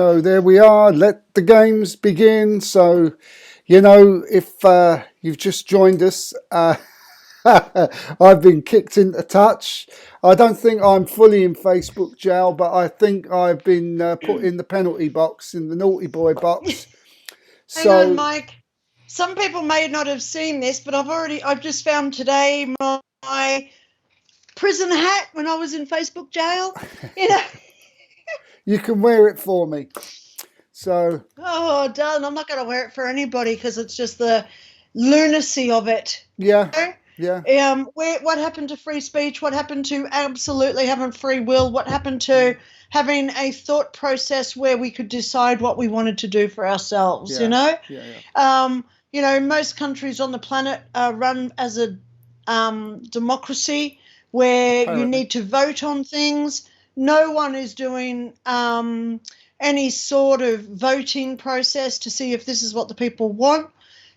So there we are. Let the games begin. So, if you've just joined us, I've been kicked into touch. I don't think I'm fully in Facebook jail, but I think I've been put in the penalty box, in the naughty boy box. Hang on, Mike. Some people may not have seen this, but I've just found today my prison hat when I was in Facebook jail. You can wear it for me. So. Oh, darling, I'm not going to wear it for anybody because it's just the lunacy of it. Yeah. Yeah. What happened to free speech? What happened to absolutely having free will? What happened to having a thought process where we could decide what we wanted to do for ourselves? Yeah. Most countries on the planet are run as a democracy where Apparently. You need to vote on things. No one is doing any sort of voting process to see if this is what the people want.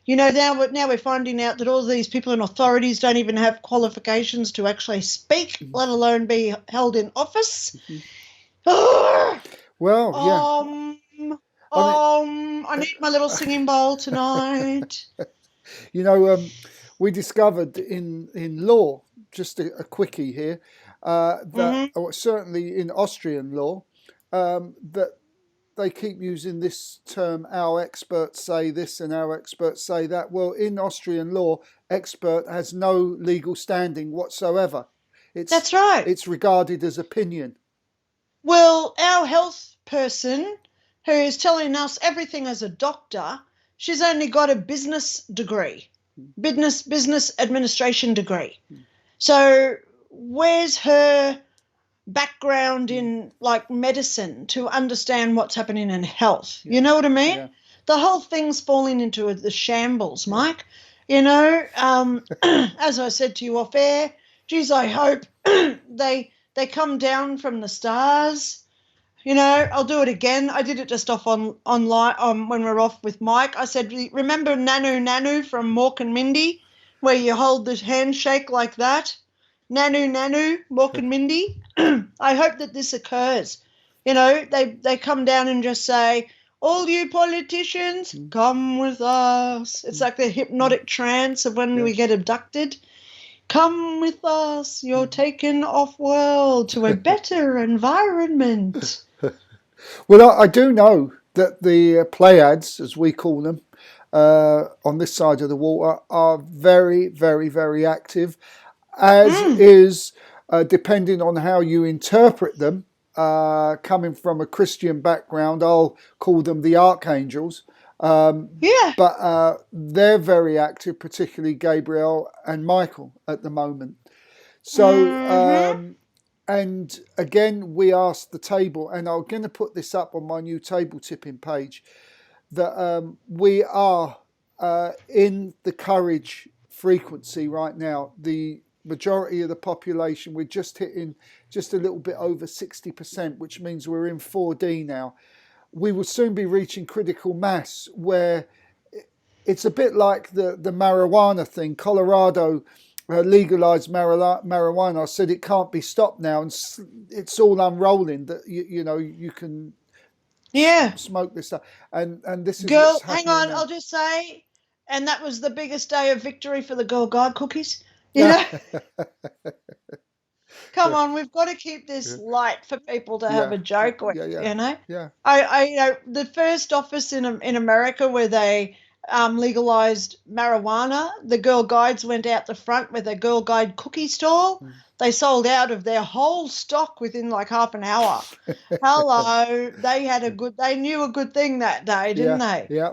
Now we're finding out that all these people in authorities don't even have qualifications to actually speak, let alone be held in office. Well, yeah. I need my little singing bowl tonight. We discovered in law, just a quickie here, that certainly in Austrian law, that they keep using this term, our experts say this and our experts say that. Well, in Austrian law, expert has no legal standing whatsoever. That's right. It's regarded as opinion. Well, our health person who is telling us everything as a doctor, she's only got a business degree, business administration degree. So where's her background in medicine to understand what's happening in health? You know what I mean? Yeah. The whole thing's falling into the shambles, Mike. As I said to you off air, geez, I hope they come down from the stars. I'll do it again. I did it just off online when we're off with Mike. I said, remember Nanu from Mork and Mindy, where you hold the handshake like that? Nanu, Mork and Mindy. I hope that this occurs. They come down and just say, all you politicians, come with us. It's like the hypnotic trance of when we get abducted. Come with us. You're taken off-world to a better environment. Well, I do know that the Pleiades, as we call them, on this side of the water, are very, very, very active. As is, depending on how you interpret them, coming from a Christian background, I'll call them the archangels. But they're very active, particularly Gabriel and Michael at the moment. So, and again, we asked the table, and I'm going to put this up on my new table tipping page, that we are in the courage frequency right now. The majority of the population, we're just hitting just a little bit over 60%, which means we're in 4D now. We will soon be reaching critical mass, where it's a bit like the marijuana thing. Colorado legalized marijuana. I said it can't be stopped now, and it's all unrolling. That you can smoke this stuff, and this is girl. Hang on, now. I'll just say, and that was the biggest day of victory for the Girl Guide cookies. Come on, we've got to keep this light for people to have a joke with. Yeah. I the first office in America where they legalized marijuana, the Girl Guides went out the front with a Girl Guide cookie stall. They sold out of their whole stock within half an hour. Hello, they knew a good thing that day, didn't they? Yeah.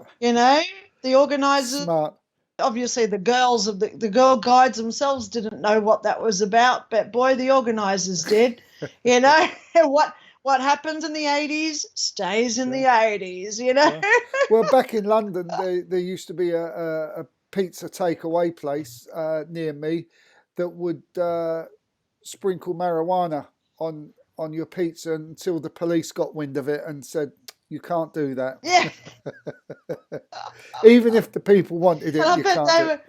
The organizers. Smart. Obviously, the girls of the Girl Guides themselves didn't know what that was about, but boy, the organisers did. What happens in the 80s stays in the 80s. Yeah. Well, back in London, there used to be a pizza takeaway place near me that would sprinkle marijuana on your pizza until the police got wind of it and said, you can't do that. Yeah. Even if the people wanted it, you can't do it.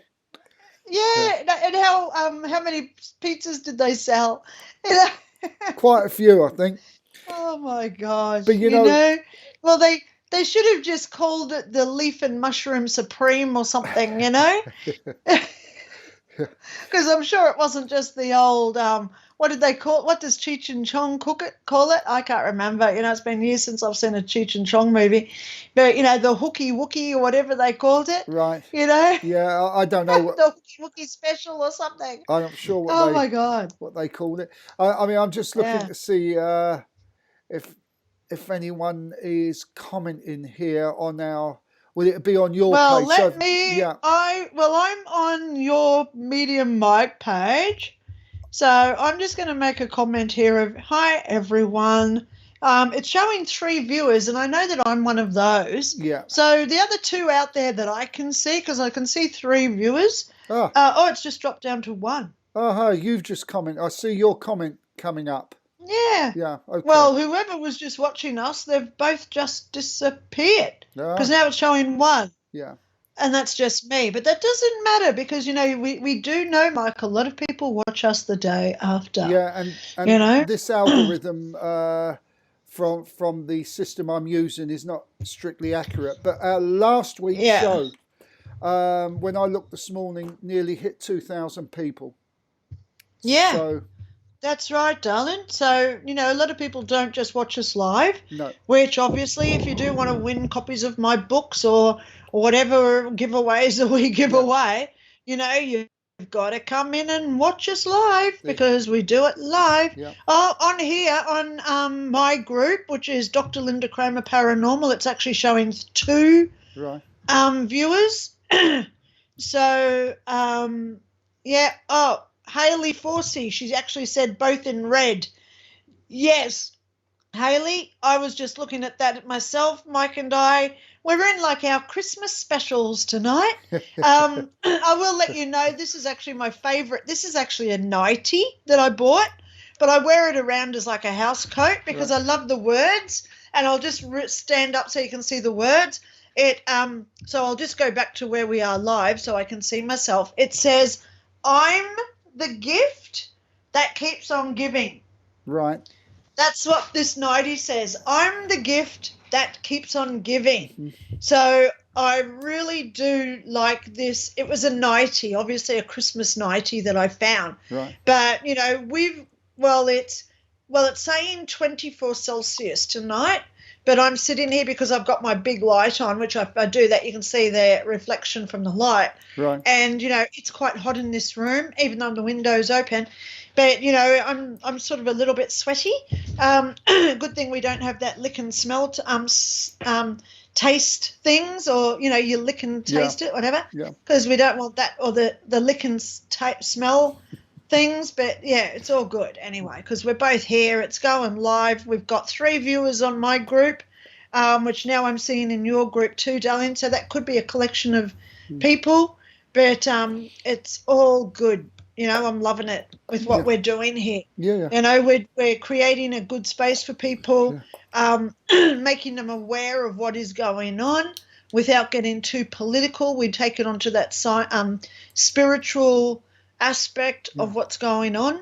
Yeah, and how many pizzas did they sell? Quite a few, I think. Oh my gosh! But you know, Well, they should have just called it the Leaf and Mushroom Supreme or something, you know? Because I'm sure it wasn't just the old, what did they call it? What does Cheech and Chong call it? I can't remember. You know, it's been years since I've seen a Cheech and Chong movie. But, you know, the Hooky Wookie or whatever they called it. Right. You know? Yeah, I don't know what. The Hooky Wookie special or something. I'm not sure what Oh, my God. what they called it. I mean, I'm just looking Yeah. to see if anyone is commenting here on our. Will it be on your Well, page? let me. Yeah. I'm on your Medium mic page, so I'm just going to make a comment here of hi everyone. It's showing 3 viewers, and I know that I'm one of those. Yeah. So the other 2 out there that I can see, because I can see 3 viewers. It's just dropped down to 1. You've just commented. I see your comment coming up. Yeah. Yeah. Okay. Well, whoever was just watching us, they've both just disappeared because now it's showing 1. Yeah. And that's just me. But that doesn't matter because, you know, we do know, Mike, a lot of people watch us the day after. Yeah, and you know? this algorithm from the system I'm using is not strictly accurate. But our last week's show, when I looked this morning, nearly hit 2,000 people. Yeah. So, that's right, darling. So, you know, a lot of people don't just watch us live. No. Which, obviously, if you do want to win copies of my books or whatever giveaways that we give away, you know, you've got to come in and watch us live because we do it live. Yeah. On here, on my group, which is Dr. Linda Kramer Paranormal, it's actually showing 2 viewers. So, yeah. Oh, Haley Forsey, she actually said both in red. Yes, Haley, I was just looking at that myself. Mike and I, we're in like our Christmas specials tonight. I will let you know, this is actually my favourite. This is actually a nightie that I bought, but I wear it around as like a house coat because I love the words, and I'll just stand up so you can see the words. So I'll just go back to where we are live so I can see myself. It says, I'm the gift that keeps on giving. Right. That's what this nightie says. I'm the gift that keeps on giving. So I really do like this. It was a nightie, obviously a Christmas nightie that I found. Right. But, you know, it's saying 24 Celsius tonight. But I'm sitting here because I've got my big light on, which I do that. You can see the reflection from the light. Right. And, you know, it's quite hot in this room, even though the window's open. But, you know, I'm sort of a little bit sweaty. Good thing we don't have that lick and smell taste things, or, you know, you lick and taste it, whatever. Yeah. Because we don't want that, or the lick and smell things. But yeah, it's all good anyway because we're both here. It's going live. We've got 3 viewers on my group, which now I'm seeing in your group too, darling. So that could be a collection of people, but it's all good. You know, I'm loving it with what we're doing here. Yeah. You know, we're creating a good space for people, making them aware of what is going on without getting too political. We take it onto that spiritual aspect of what's going on.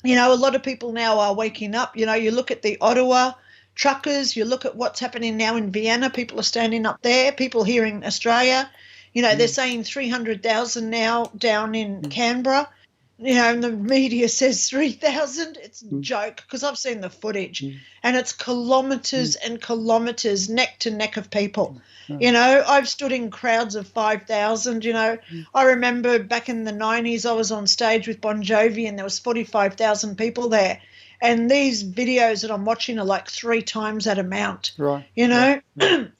You know, a lot of people now are waking up. You know, you look at the Ottawa truckers, you look at what's happening now in Vienna, people are standing up there, people here in Australia, you know, they're saying 300,000 now down in Canberra, you know, and the media says 3,000. It's a joke because I've seen the footage and it's kilometres and kilometres neck to neck of people. You know, I've stood in crowds of 5,000, you know. I remember back in the 90s I was on stage with Bon Jovi and there was 45,000 people there. And these videos that I'm watching are like 3 times that amount. Right. You know,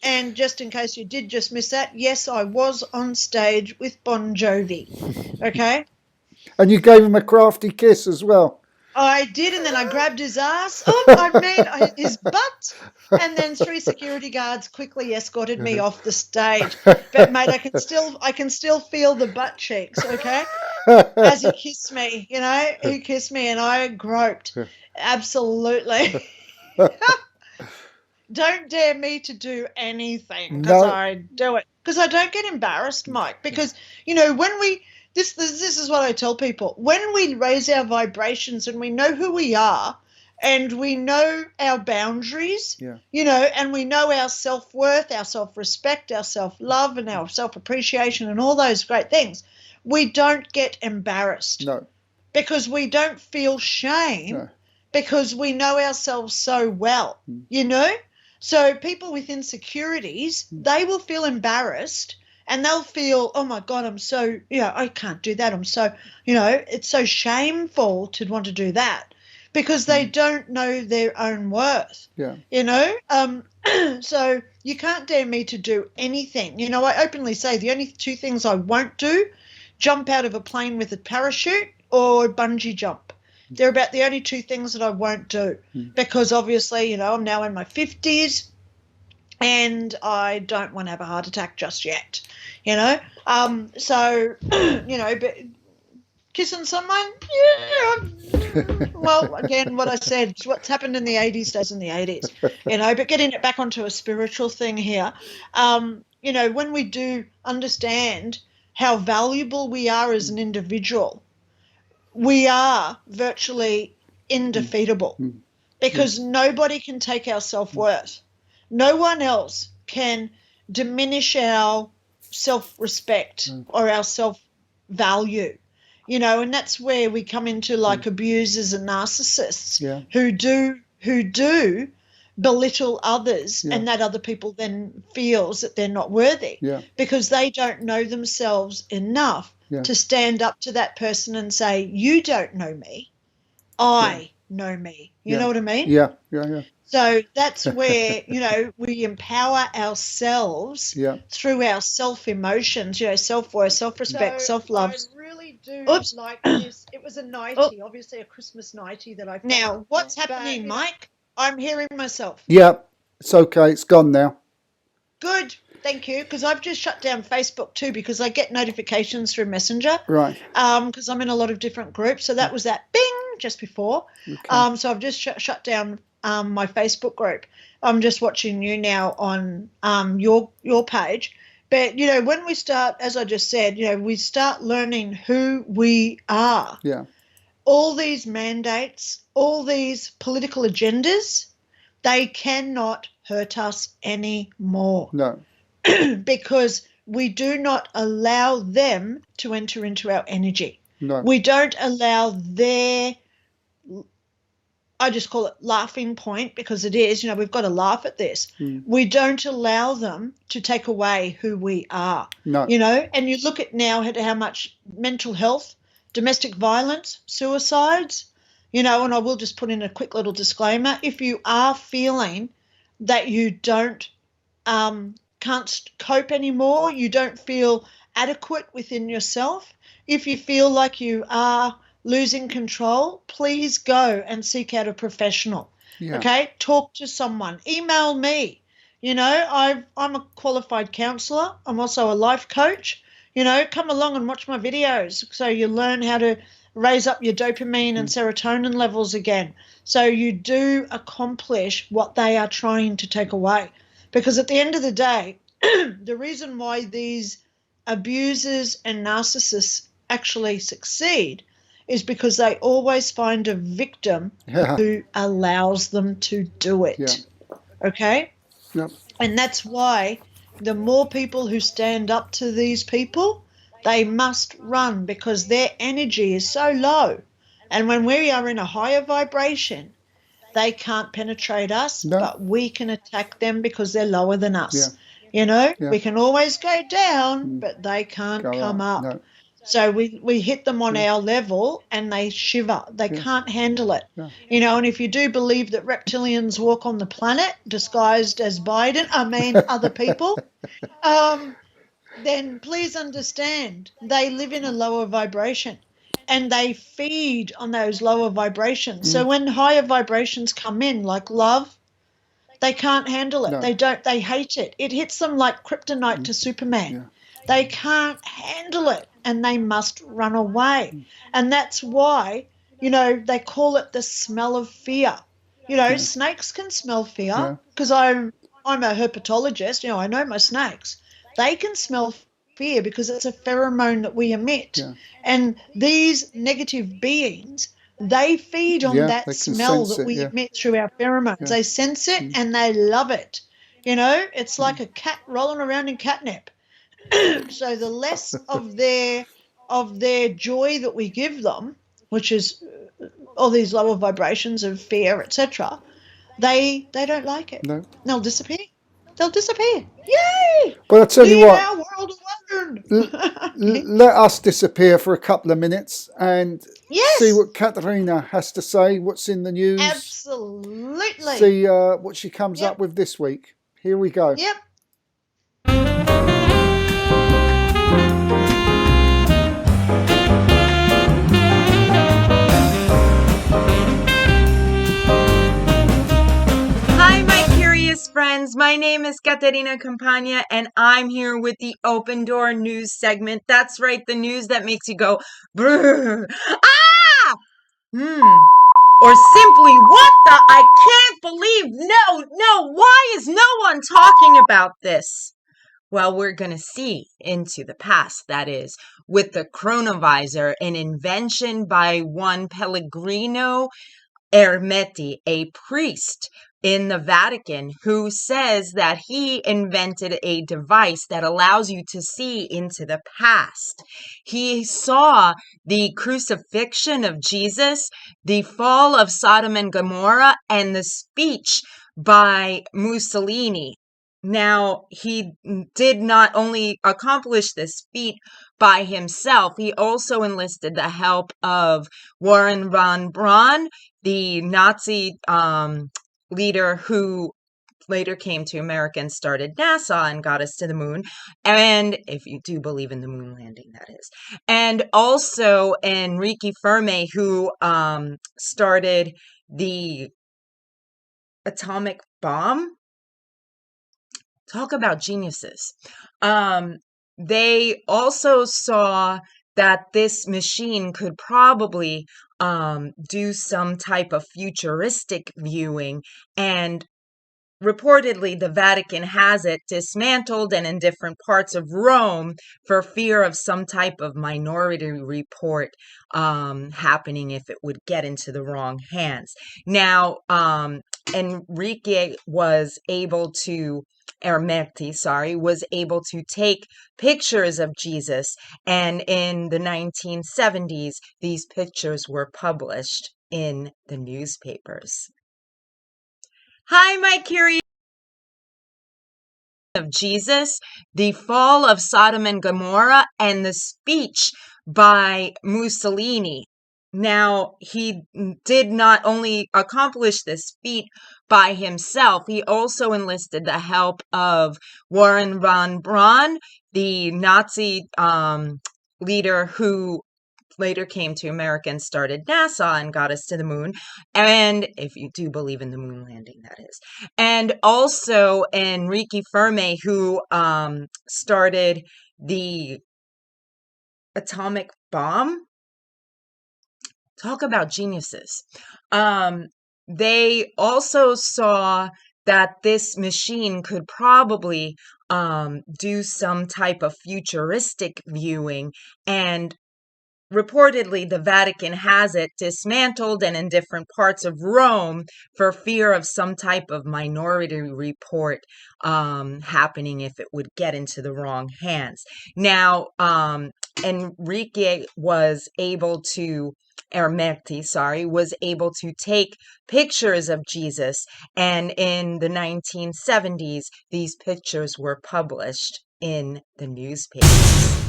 and just in case you did just miss that, yes, I was on stage with Bon Jovi. Okay. And you gave him a crafty kiss as well. I did, and then I grabbed his ass. His butt, and then 3 security guards quickly escorted me off the stage. But mate, I can still feel the butt cheeks. Okay, as he kissed me, you know, he kissed me, and I groped. Absolutely. Don't dare me to do anything because I do it because I don't get embarrassed, Mike. Because you know when we. This is what I tell people. When we raise our vibrations and we know who we are and we know our boundaries, Yeah. and we know our self-worth, our self-respect, our self-love, and our self-appreciation, and all those great things, we don't get embarrassed. No. Because we don't feel shame. No. Because we know ourselves so well, So people with insecurities, they will feel embarrassed, and they'll feel, oh, my God, I'm so, I can't do that. I'm so, it's so shameful to want to do that because they don't know their own worth, So you can't dare me to do anything. I openly say the only two things I won't do, jump out of a plane with a parachute or bungee jump. They're about the only two things that I won't do because obviously, I'm now in my 50s and I don't want to have a heart attack just yet, So, but kissing someone, well, again, what I said, what's happened in the 80s stays in the 80s, but getting it back onto a spiritual thing here, when we do understand how valuable we are as an individual, we are virtually indefeatable because nobody can take our self-worth. No one else can diminish our self-respect or our self-value, and that's where we come into like abusers and narcissists who do belittle others and that other people then feels that they're not worthy because they don't know themselves enough to stand up to that person and say, you don't know me, I know me. You know what I mean? Yeah. So that's where, we empower ourselves through our self-emotions, self-worth, self-respect, self-love. I really do like this. It was a nightie, obviously a Christmas nightie that I found. Now, what's happening, Mike? I'm hearing myself. Yeah, it's okay. It's gone now. Good. Thank you, because I've just shut down Facebook too because I get notifications through Messenger. Right. Because I'm in a lot of different groups. So that was that bing just before. Okay. So I've just shut down my Facebook group. I'm just watching you now on your page. But, when we start, as I just said, we start learning who we are. Yeah. All these mandates, all these political agendas, they cannot hurt us anymore. No. Because we do not allow them to enter into our energy. No. We don't allow their, I just call it laughing point because it is, we've got to laugh at this. We don't allow them to take away who we are. No. And you look at now at how much mental health, domestic violence, suicides, and I will just put in a quick little disclaimer. If you are feeling that you can't cope anymore, you don't feel adequate within yourself, if you feel like you are losing control, please go and seek out a professional. Okay, talk to someone, email me. I'm a qualified counsellor. I'm also a life coach. Come along and watch my videos so you learn how to raise up your dopamine and serotonin levels again, so you do accomplish what they are trying to take away. Because at the end of the day, the reason why these abusers and narcissists actually succeed is because they always find a victim who allows them to do it. Yeah. Okay? Yep. And that's why the more people who stand up to these people, they must run because their energy is so low. And when we are in a higher vibration, they can't penetrate us, but we can attack them because they're lower than us. We can always go down, but they can't come up. No. So we hit them on our level and they shiver. They can't handle it. And if you do believe that reptilians walk on the planet disguised as other people, then please understand they live in a lower vibration. And they feed on those lower vibrations. So when higher vibrations come in, like love, they can't handle it. No. They hate it. It hits them like kryptonite to Superman. Yeah. They can't handle it and they must run away. And that's why, they call it the smell of fear. Snakes can smell fear because I'm a herpetologist. I know my snakes. They can smell fear because it's a pheromone that we emit. Yeah. And these negative beings, They feed on Yeah, that they can smell sense that it. we Yeah. emit through our pheromones. Yeah. They sense it and they love it. You know, it's like a cat rolling around in catnip. So the less of their joy that we give them, which is all these lower vibrations of fear, etc., they don't like it. No. They'll disappear. They'll disappear. Yay! But I tell you Leave what, our world alone. let us disappear for a couple of minutes and see Yes, what Caterina has to say, what's in the news, absolutely. see what she comes Yep. up with this week. Here we go. Yep. Hi, my curious friends. My name is Caterina Campagna, and I'm here with the Open Door News segment. That's right, the news that makes you go, brr, ah, or simply, what the, I can't believe, no, why is no one talking about this? Well, we're going to see into the past, that is, with the chronovisor, an invention by one Pellegrino Ermetti, a priest in the Vatican, who says that he invented a device that allows you to see into the past. He saw the crucifixion of Jesus, the fall of Sodom and Gomorrah, and the speech by Mussolini. Now, he did not only accomplish this feat by himself, he also enlisted the help of Warren von Braun, the Nazi leader who later came to America and started NASA and got us to the moon. And if you do believe in the moon landing, that is. And also Enrique Fermi, who started the atomic bomb. Talk about geniuses. They also saw that this machine could probably do some type of futuristic viewing, and reportedly the Vatican has it dismantled and in different parts of Rome for fear of some type of minority report happening if it would get into the wrong hands. Now, Enrique was able to Ermetti, was able to take pictures of Jesus, and in the 1970s, these pictures were published in the newspapers. Hi, my curious of Jesus, the fall of Sodom and Gomorrah, and the speech by Mussolini. Now, he did not only accomplish this feat by himself, he also enlisted the help of Warren von Braun, the Nazi leader who later came to America and started NASA and got us to the moon. And if you do believe in the moon landing, that is. And also Enrique Fermi, who started the atomic bomb. Talk about geniuses. They also saw that this machine could probably do some type of futuristic viewing, and reportedly the Vatican has it dismantled and in different parts of Rome for fear of some type of minority report happening if it would get into the wrong hands. Now, Enrique was able to Ermetti, was able to take pictures of Jesus, and in the 1970s, these pictures were published in the newspapers.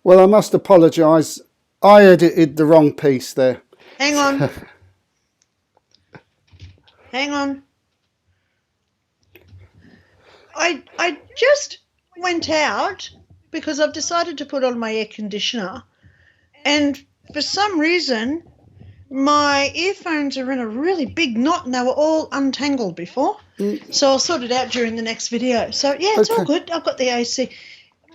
Well, I must apologise. I edited the wrong piece there. Hang on. Hang on. I just went out because I've decided to put on my air conditioner, and for some reason my earphones are in a really big knot and they were all untangled before. So I'll sort it out during the next video. So yeah, it's all good. I've got the AC.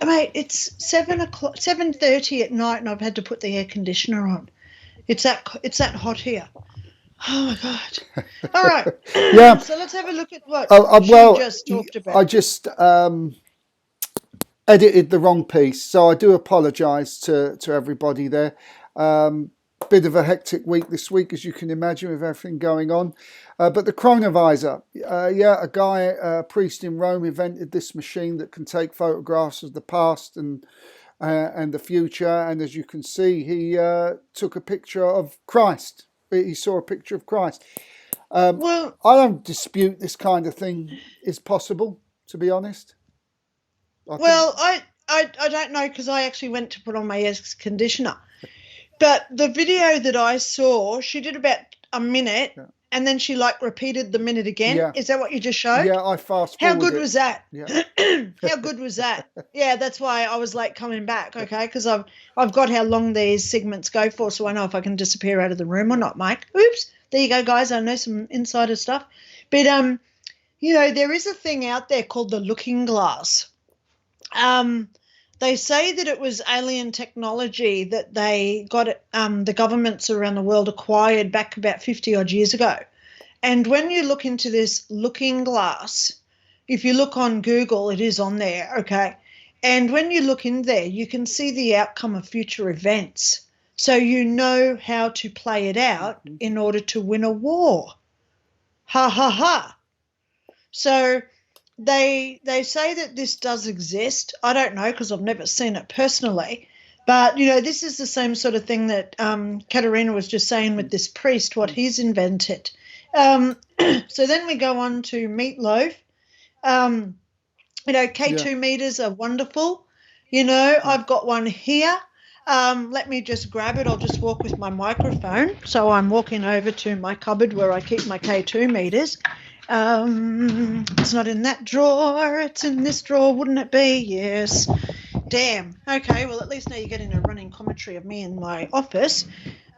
Mate, it's 7:30 at night and I've had to put the air conditioner on. It's that hot here. Oh my God. All right. Yeah. So let's have a look at what Well, she just talked about. I just edited the wrong piece, so I do apologise to everybody there. Bit of a hectic week this week, as you can imagine, with everything going on. But the chronovisor, a guy, a priest in Rome, invented this machine that can take photographs of the past and the future. And as you can see, he took a picture of Christ. He saw a picture of Christ. Well, I don't dispute this kind of thing is possible, to be honest. I don't know, because I actually went to put on my air conditioner. But the video that I saw, she did about a minute, and then she repeated the minute again. Yeah. Is that what you just showed? Yeah, I fast forwarded. How good was that? Yeah. How good was that? Yeah, that's why I was coming back, okay? Because I've got how long these segments go for, so I know if I can disappear out of the room or not, Mike. Oops. There you go, guys. I know some insider stuff. But, there is a thing out there called the looking glass. They say that it was alien technology that they got the governments around the world acquired back about 50-odd years ago. And when you look into this looking glass, if you look on Google, it is on there, okay? And when you look in there, you can see the outcome of future events. So you know how to play it out in order to win a war. Ha, ha, ha. So they say that this does exist. I don't know, because I've never seen it personally. But, this is the same sort of thing that Caterina was just saying with this priest, what he's invented. So then we go on to meatloaf. K2 meters are wonderful. I've got one here. Let me just grab it. I'll just walk with my microphone. So I'm walking over to my cupboard where I keep my K2 meters. It's not in that drawer. It's in this drawer, wouldn't it be? Yes. Damn. Okay, well, at least now you're getting a running commentary of me in my office.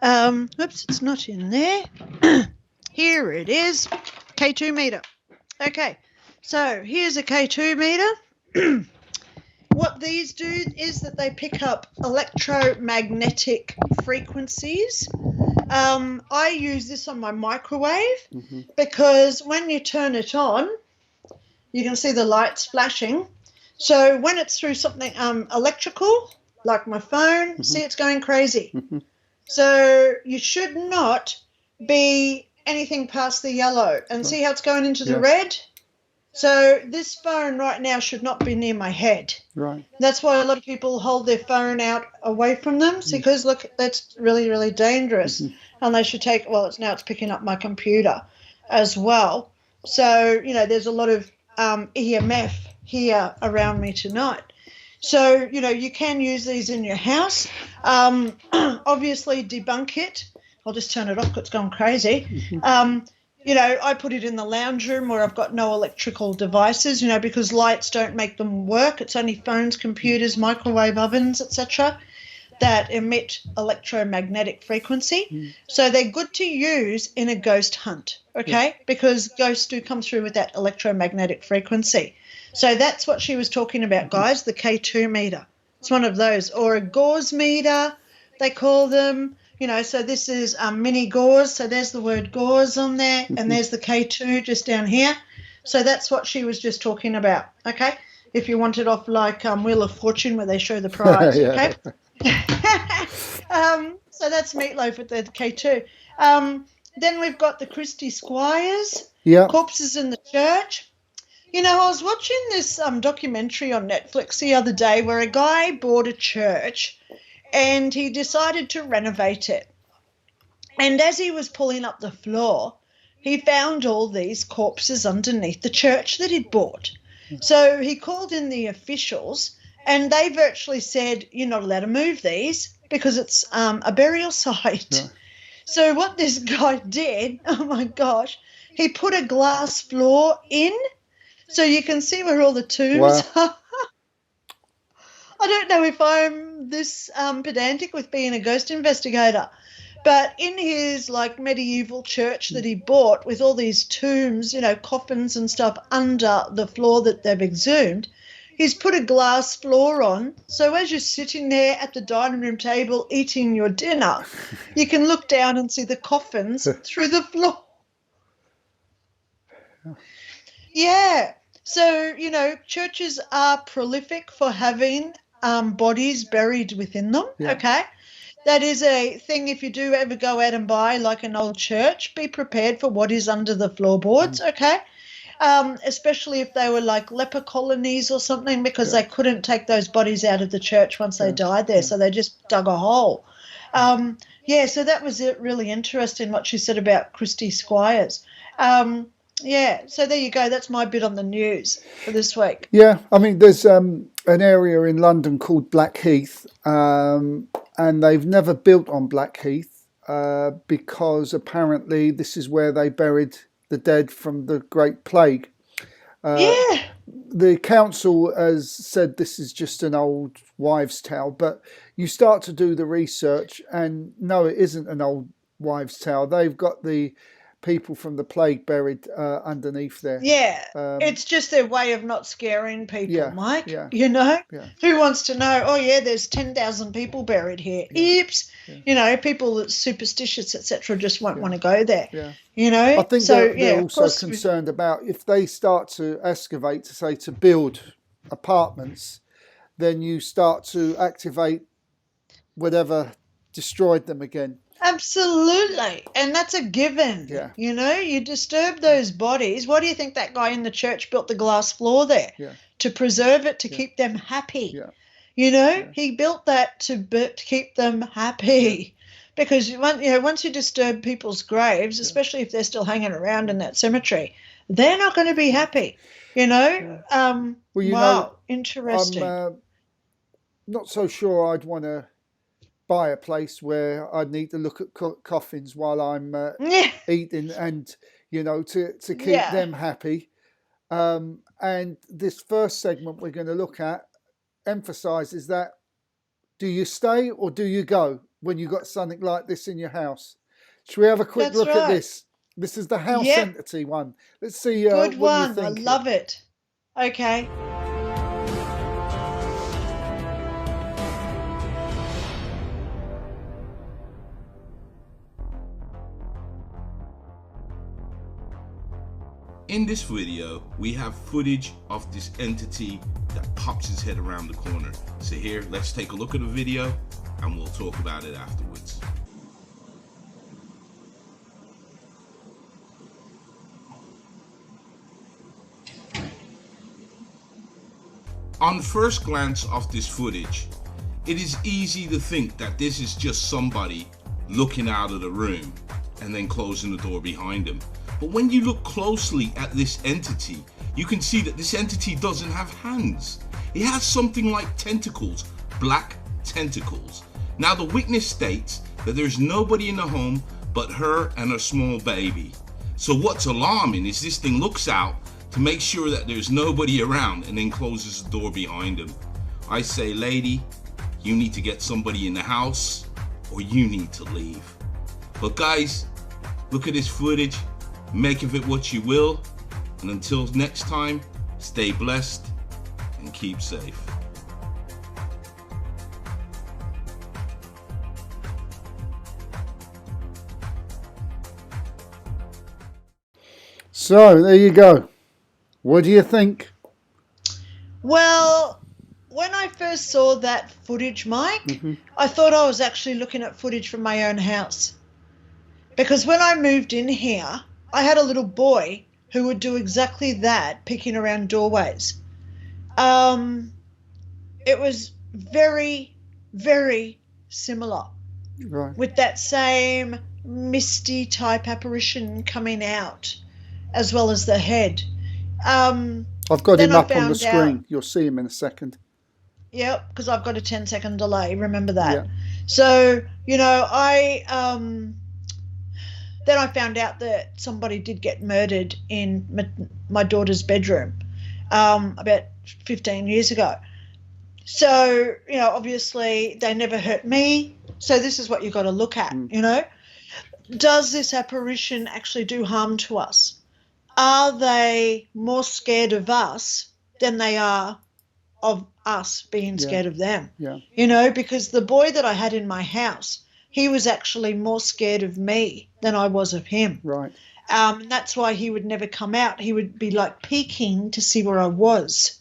Oops, it's not in there. Here it is. K2 meter. Okay, so here's a K2 meter. What these do is that they pick up electromagnetic frequencies. I use this on my microwave because when you turn it on, you can see the lights flashing. So when it's through something electrical, like my phone, see it's going crazy. So you should not be anything past the yellow. And see how it's going into the red? So this phone right now should not be near my head. Right. That's why a lot of people hold their phone out away from them, because look, that's really, really dangerous. And they should take, it's picking up my computer as well. So, there's a lot of EMF here around me tonight. So, you can use these in your house. Obviously debunk it. I'll just turn it off because it's gone crazy. I put it in the lounge room where I've got no electrical devices, because lights don't make them work. It's only phones, computers, microwave ovens, etc., that emit electromagnetic frequency. So they're good to use in a ghost hunt, okay, because ghosts do come through with that electromagnetic frequency. So that's what she was talking about, guys, the K2 meter. It's one of those, or a gauze meter, they call them. So this is mini gauze. So there's the word gauze on there, and there's the K2 just down here. So that's what she was just talking about, okay? If you want it off like Wheel of Fortune where they show the prize, okay? So that's meatloaf with the K2. Then we've got the Christie Squires, corpses in the church. I was watching this documentary on Netflix the other day where a guy bought a church and he decided to renovate it. And as he was pulling up the floor, he found all these corpses underneath the church that he'd bought. So he called in the officials, and they virtually said, you're not allowed to move these because it's a burial site. Yeah. So what this guy did, oh, my gosh, he put a glass floor in so you can see where all the tombs are. I don't know if I'm this pedantic with being a ghost investigator, but in his medieval church that he bought with all these tombs, coffins and stuff under the floor that they've exhumed, he's put a glass floor on, so as you're sitting there at the dining room table eating your dinner, you can look down and see the coffins through the floor. Yeah. So, churches are prolific for having bodies buried within them, okay? That is a thing. If you do ever go out and buy like an old church, be prepared for what is under the floorboards, okay? Especially if they were like leper colonies or something, because they couldn't take those bodies out of the church once they died there, so they just dug a hole. So that was really interesting what she said about Christy Squires. So there you go. That's my bit on the news for this week. Yeah, I mean, there's an area in London called Blackheath, and they've never built on Blackheath because apparently this is where they buried the dead from the Great Plague. The council has said this is just an old wives' tale, but you start to do the research and no, it isn't an old wives' tale. They've got the people from the plague buried underneath there. It's just their way of not scaring people, Mike. Yeah. Who wants to know, there's 10,000 people buried here. Oops. People that's superstitious, etc., just won't want to go there. I think they're also concerned about if they start to excavate to build apartments, then you start to activate whatever destroyed them again. Absolutely. And that's a given. You disturb those bodies. Why do you think that guy in the church built the glass floor there? To preserve it, to keep them happy. He built that to keep them happy. Because once you disturb people's graves, especially if they're still hanging around in that cemetery, they're not going to be happy. Interesting. I'm not so sure I'd want to buy a place where I'd need to look at coffins while I'm eating and, to keep them happy. And this first segment we're going to look at emphasises that do you stay or do you go when you got something like this in your house? Should we have a quick look at this? This is the house entity one. Let's see what you think. I love it. Okay. In this video, we have footage of this entity that pops his head around the corner. So here, let's take a look at the video and we'll talk about it afterwards. On first glance of this footage, it is easy to think that this is just somebody looking out of the room and then closing the door behind him. But when you look closely at this entity, you can see that this entity doesn't have hands. It has something like tentacles, black tentacles. Now the witness states that there's nobody in the home but her and her small baby. So what's alarming is this thing looks out to make sure that there's nobody around and then closes the door behind him. I say, lady, you need to get somebody in the house or you need to leave. But guys, look at this footage. Make of it what you will, and until next time, stay blessed and keep safe. So there you go. What do you think? Well, when I first saw that footage, Mike, I thought I was actually looking at footage from my own house. Because when I moved in here, I had a little boy who would do exactly that, peeking around doorways. It was very, very similar. Right. With that same misty type apparition coming out, as well as the head. I've got him up on the screen. You'll see him in a second. Yep, because I've got a 10-second delay. Remember that. Yeah. So, then I found out that somebody did get murdered in my daughter's bedroom about 15 years ago. So, obviously they never hurt me. So this is what you've got to look at, Does this apparition actually do harm to us? Are they more scared of us than they are of us being scared of them. Yeah. You know, because the boy that I had in my house, he was actually more scared of me than I was of him. Right. And that's why he would never come out. He would be like peeking to see where I was,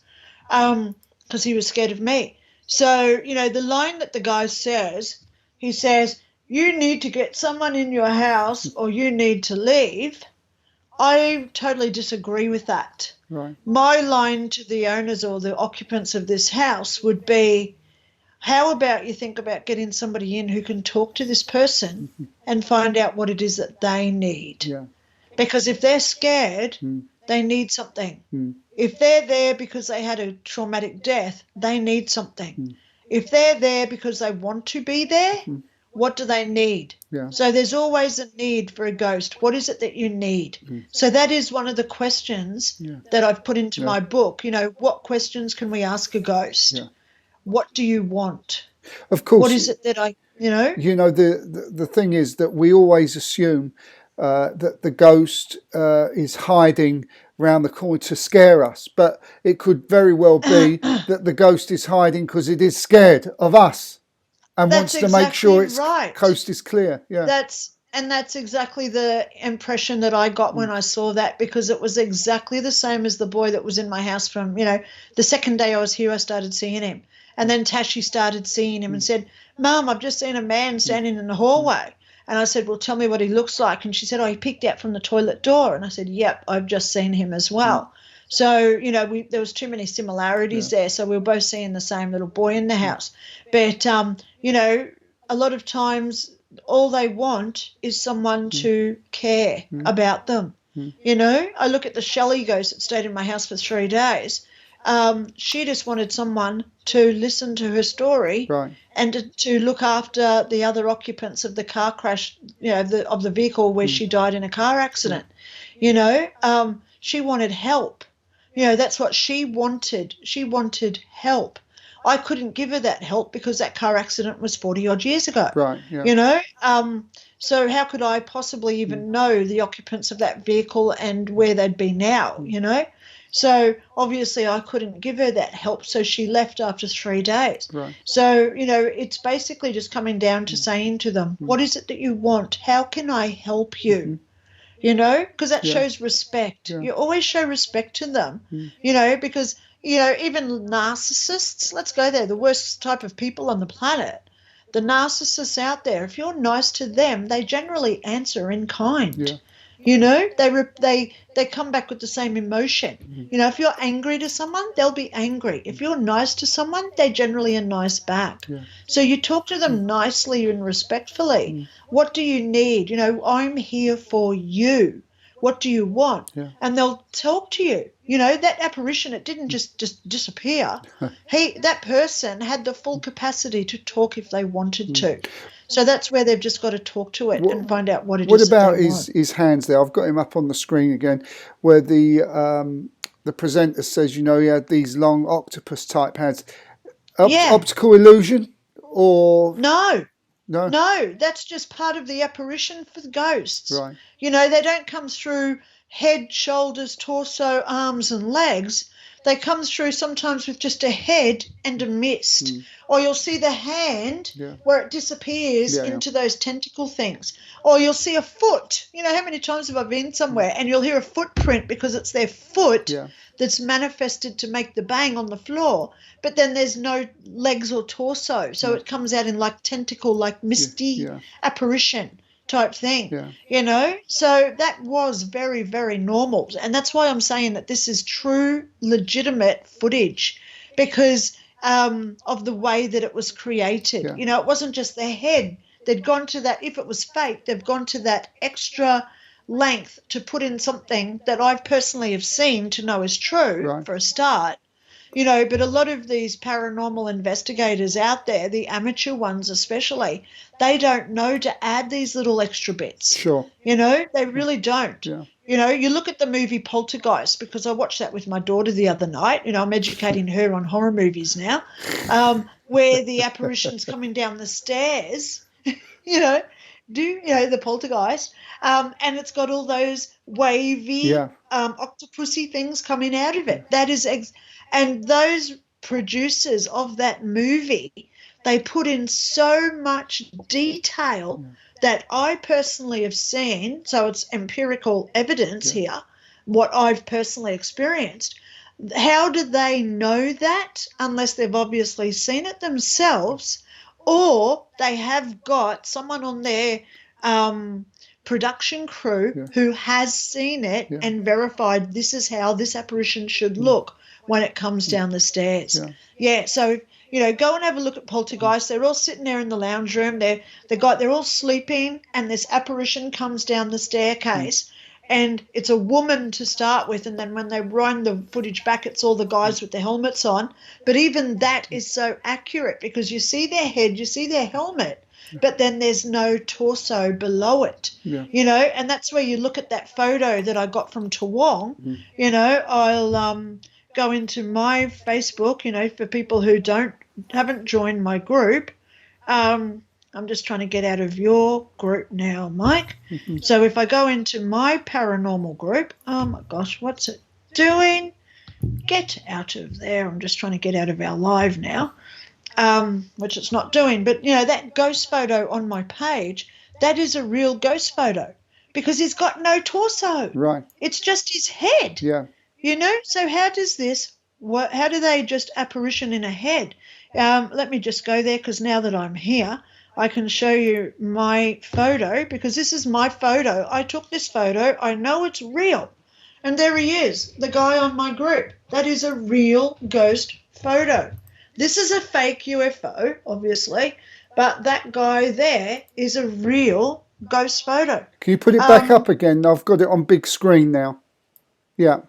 because he was scared of me. So, you know, the line that the guy says, he says, you need to get someone in your house or you need to leave. I totally disagree with that. Right. My line to the owners or the occupants of this house would be, how about you think about getting somebody in who can talk to this person and find out what it is that they need? Yeah. Because if they're scared, they need something. If they're there because they had a traumatic death, they need something. If they're there because they want to be there, what do they need? Yeah. So there's always a need for a ghost. What is it that you need? So that is one of the questions that I've put into my book. You know, what questions can we ask a ghost? Yeah. What do you want? Of course. What is it that you know? You know, the thing is that we always assume that the ghost is hiding round the corner to scare us, but it could very well be that the ghost is hiding because it is scared of us and That's wants to make sure its right. coast is clear. Yeah. That's exactly the impression that I got when I saw that, because it was exactly the same as the boy that was in my house from, you know, the second day I was here, I started seeing him. And then Tashi started seeing him and said, Mum, I've just seen a man standing in the hallway. And I said, well, tell me what he looks like. And she said, oh, he peeked out from the toilet door. And I said, yep, I've just seen him as well. So, you know, there was too many similarities there. So we were both seeing the same little boy in the house. But, you know, a lot of times all they want is someone to care about them. You know, I look at the Shelley ghost that stayed in my house for 3 days. She just wanted someone to listen to her story and to look after the other occupants of the car crash, you know, of the vehicle where she died in a car accident. You know, she wanted help. You know, that's what she wanted. She wanted help. I couldn't give her that help because that car accident was 40-odd years ago. Right, yeah. You know, so how could I possibly even know the occupants of that vehicle and where they'd be now, you know? So obviously I couldn't give her that help, so she left after 3 days. Right. So, you know, it's basically just coming down to saying to them, what is it that you want? How can I help you? You know, because that shows respect. You always show respect to them, you know, because, you know, even narcissists, let's go there, the worst type of people on the planet, the narcissists out there, if you're nice to them, they generally answer in kind. Yeah. You know, they come back with the same emotion. You know, if you're angry to someone, they'll be angry. If you're nice to someone, they generally are nice back. Yeah. So you talk to them nicely and respectfully. What do you need? You know, I'm here for you. What do you want? Yeah. And they'll talk to you. You know, that apparition, it didn't just disappear. That person had the full capacity to talk if they wanted to. So that's where they've just got to talk to it and find out what it is. What about that they want. his hands there? I've got him up on the screen again, where the presenter says, you know, he had these long octopus type hands. Optical illusion or No, no? that's just part of the apparition for the ghosts. Right. You know, they don't come through head, shoulders, torso, arms and legs. They come through sometimes with just a head and a mist. Or you'll see the hand where it disappears into those tentacle things. Or you'll see a foot. You know, how many times have I been somewhere and you'll hear a footprint because it's their foot that's manifested to make the bang on the floor. But then there's no legs or torso. So it comes out in like tentacle, like misty apparition type thing, you know. So that was very, very normal. And that's why I'm saying that this is true, legitimate footage because of the way that it was created. You know, it wasn't just their head. They'd gone to that, if it was fake, they've gone to that extra length to put in something that I personally have seen to know is true for a start. You know, but a lot of these paranormal investigators out there, the amateur ones especially, they don't know to add these little extra bits. Sure. You know, they really don't. Yeah. You know, you look at the movie Poltergeist, because I watched that with my daughter the other night. You know, I'm educating her on horror movies now, where the apparition's coming down the stairs, you know, the Poltergeist, and it's got all those wavy octopusy things coming out of it. That is and those producers of that movie, they put in so much detail that I personally have seen, so it's empirical evidence here, what I've personally experienced. How do they know that unless they've obviously seen it themselves, or they have got someone on their production crew who has seen it and verified this is how this apparition should look when it comes down the stairs. So go and have a look at Poltergeist. They're all sitting there in the lounge room. They're all sleeping, and this apparition comes down the staircase, and it's a woman to start with, and then when they run the footage back, it's all the guys with their helmets on. But even that is so accurate because you see their head, you see their helmet, but then there's no torso below it, and that's where you look at that photo that I got from Toowong. I'll go into my Facebook, for people who haven't joined my group. I'm just trying to get out of your group now, Mike. So if I go into my paranormal group, oh my gosh, what's it doing? Get out of there. I'm just trying to get out of our live now, which it's not doing. But, that ghost photo on my page, that is a real ghost photo because he's got no torso. Right. It's just his head. Yeah. So how do they just apparition in a head? Let me just go there because now that I'm here, I can show you my photo because this is my photo. I took this photo. I know it's real. And there he is, the guy on my group. That is a real ghost photo. This is a fake UFO, obviously, but that guy there is a real ghost photo. Can you put it back up again? I've got it on big screen now. Yeah.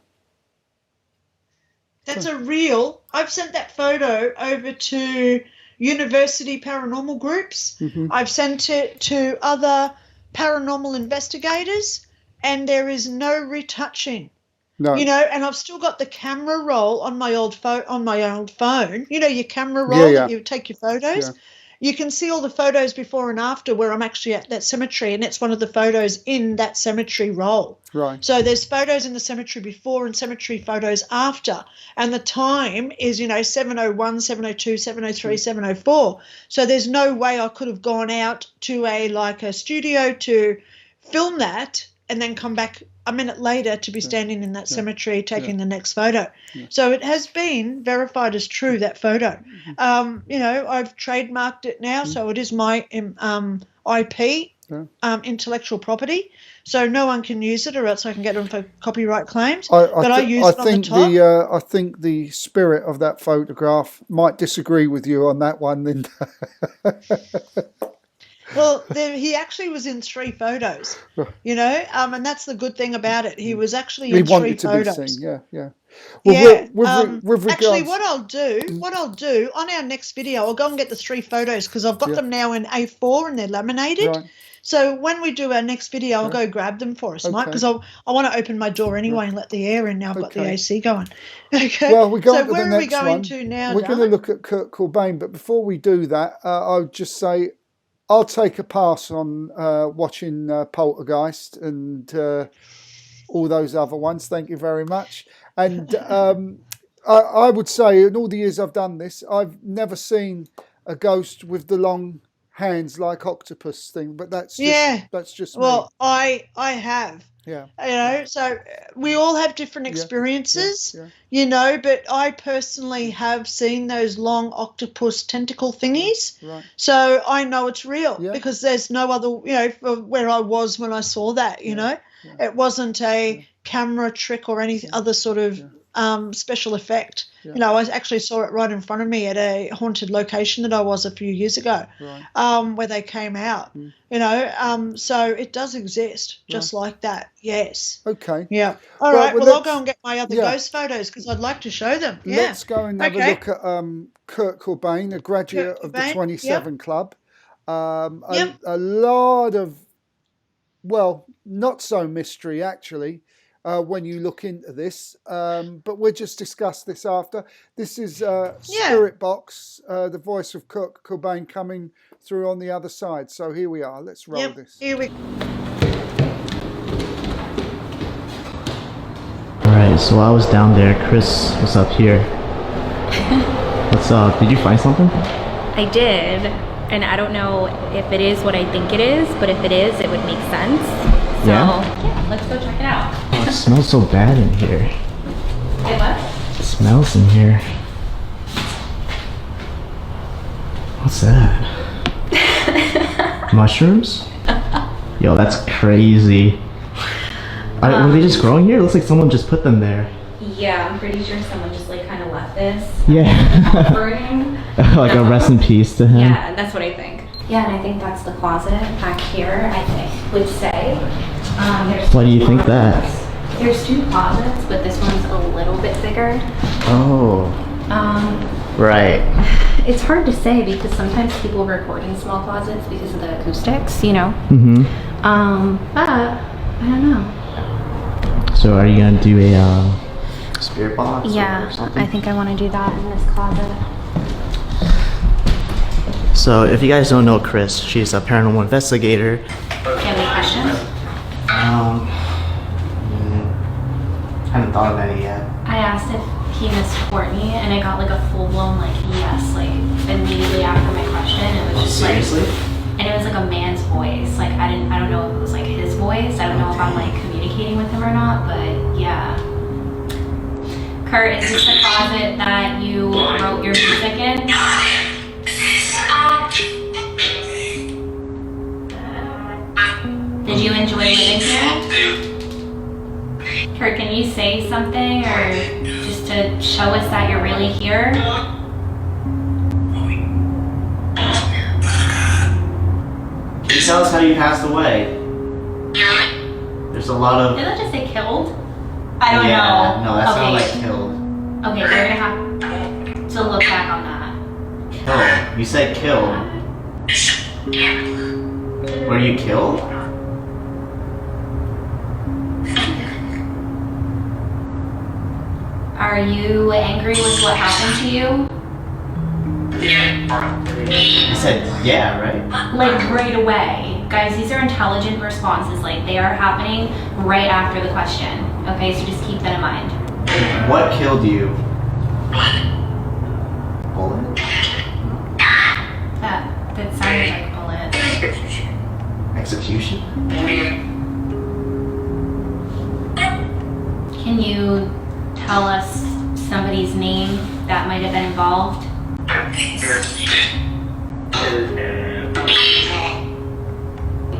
That's I've sent that photo over to university paranormal groups. I've sent it to other paranormal investigators, and there is no retouching. No. And I've still got the camera roll on my old phone. Your camera roll that you take your photos. Yeah. You can see all the photos before and after where I'm actually at that cemetery, and it's one of the photos in that cemetery roll. Right. So there's photos in the cemetery before and cemetery photos after, and the time is 7:01, 7:02, 7:03, 7:04. So there's no way I could have gone out to a studio to film that and then come back a minute later to be standing in that cemetery taking the next photo. So it has been verified as true, that photo. I've trademarked it now, so it is my IP, intellectual property. So no one can use it, or else I can get them for copyright claims. I use it on the top. I think the spirit of that photograph might disagree with you on that one, Linda. Well, he actually was in 3 photos, and that's the good thing about it. He was actually in 3 photos. To be seen. Yeah. With regards... Actually, what I'll do on our next video, I'll go and get the 3 photos because I've got them now in A4 and they're laminated. Right. So when we do our next video, I'll go grab them for us, Mike, because I want to open my door anyway and let the air in. Now I've got the AC going. Okay. Well, we're going so where to the are next we going one. To now? We're going to look at Kurt Corbain, but before we do that, I would just say I'll take a pass on watching Poltergeist and all those other ones. Thank you very much. And I would say in all the years I've done this, I've never seen a ghost with the long hands like octopus thing, but that's just me. Well, I have. Yeah. So we all have different experiences, but I personally have seen those long octopus tentacle thingies. Right. So I know it's real because there's no other, for where I was when I saw that, it wasn't a camera trick or any other sort of special effect. I actually saw it right in front of me at a haunted location that I was a few years ago, where they came out. So it does exist, just like that. Yes. Okay. Yeah. All right. Well, I'll go and get my other ghost photos because I'd like to show them. Yeah. Let's go and have a look at Kurt Corbain, a graduate of the 27 Club. A lot of, not so mystery actually. When you look into this, but we'll just discuss this after. This is Spirit Box, the voice of Kurt Corbain coming through on the other side. So here we are. Let's roll this. Here we. All right. So I was down there. Chris was up here. What's up? Did you find something? I did, and I don't know if it is what I think it is, but if it is, it would make sense. So, yeah, let's go check it out. Oh, it smells so bad in here. It what? It smells in here. What's that? Mushrooms? Yo, that's crazy. Were they just growing here? It looks like someone just put them there. Yeah, I'm pretty sure someone just like kind of left this. Yeah. Burning. Like a rest in peace to him. Yeah, that's what I think. Yeah, and I think that's the closet back here, I think, would say. Why do you think that? There's two closets, but this one's a little bit bigger. Oh. Right. It's hard to say because sometimes people record in small closets because of the acoustics, you know? Mm-hmm. But I don't know. So are you gonna do a spirit box? Yeah, or something? I think I want to do that in this closet. So if you guys don't know Chris, she's a paranormal investigator. Do you have any questions? I haven't thought of any yet. I asked if he missed Courtney, and I got like a full-blown like yes, like immediately after my question. It was just Seriously? like, and it was like a man's voice. Like I don't know if it was like his voice. I don't know if I'm like communicating with him or not, but yeah. Kurt, is this the closet that you wrote your music in? Did you enjoy living here? Kurt, can you say something or just to show us that you're really here? Can you tell us how you passed away? There's a lot of... Did that just say killed? I don't Yeah, know. no, that sounded Okay. like killed. Okay, we're gonna have to look back on that. Killed. You said killed. Were you killed? Are you angry with what happened to you? You said yeah, right? Like right away. Guys, these are intelligent responses. Like they are happening right after the question. Okay, so just keep that in mind. What killed you? Bullet? That sounded like a bullet. Execution? Can you tell us somebody's name that might have been involved?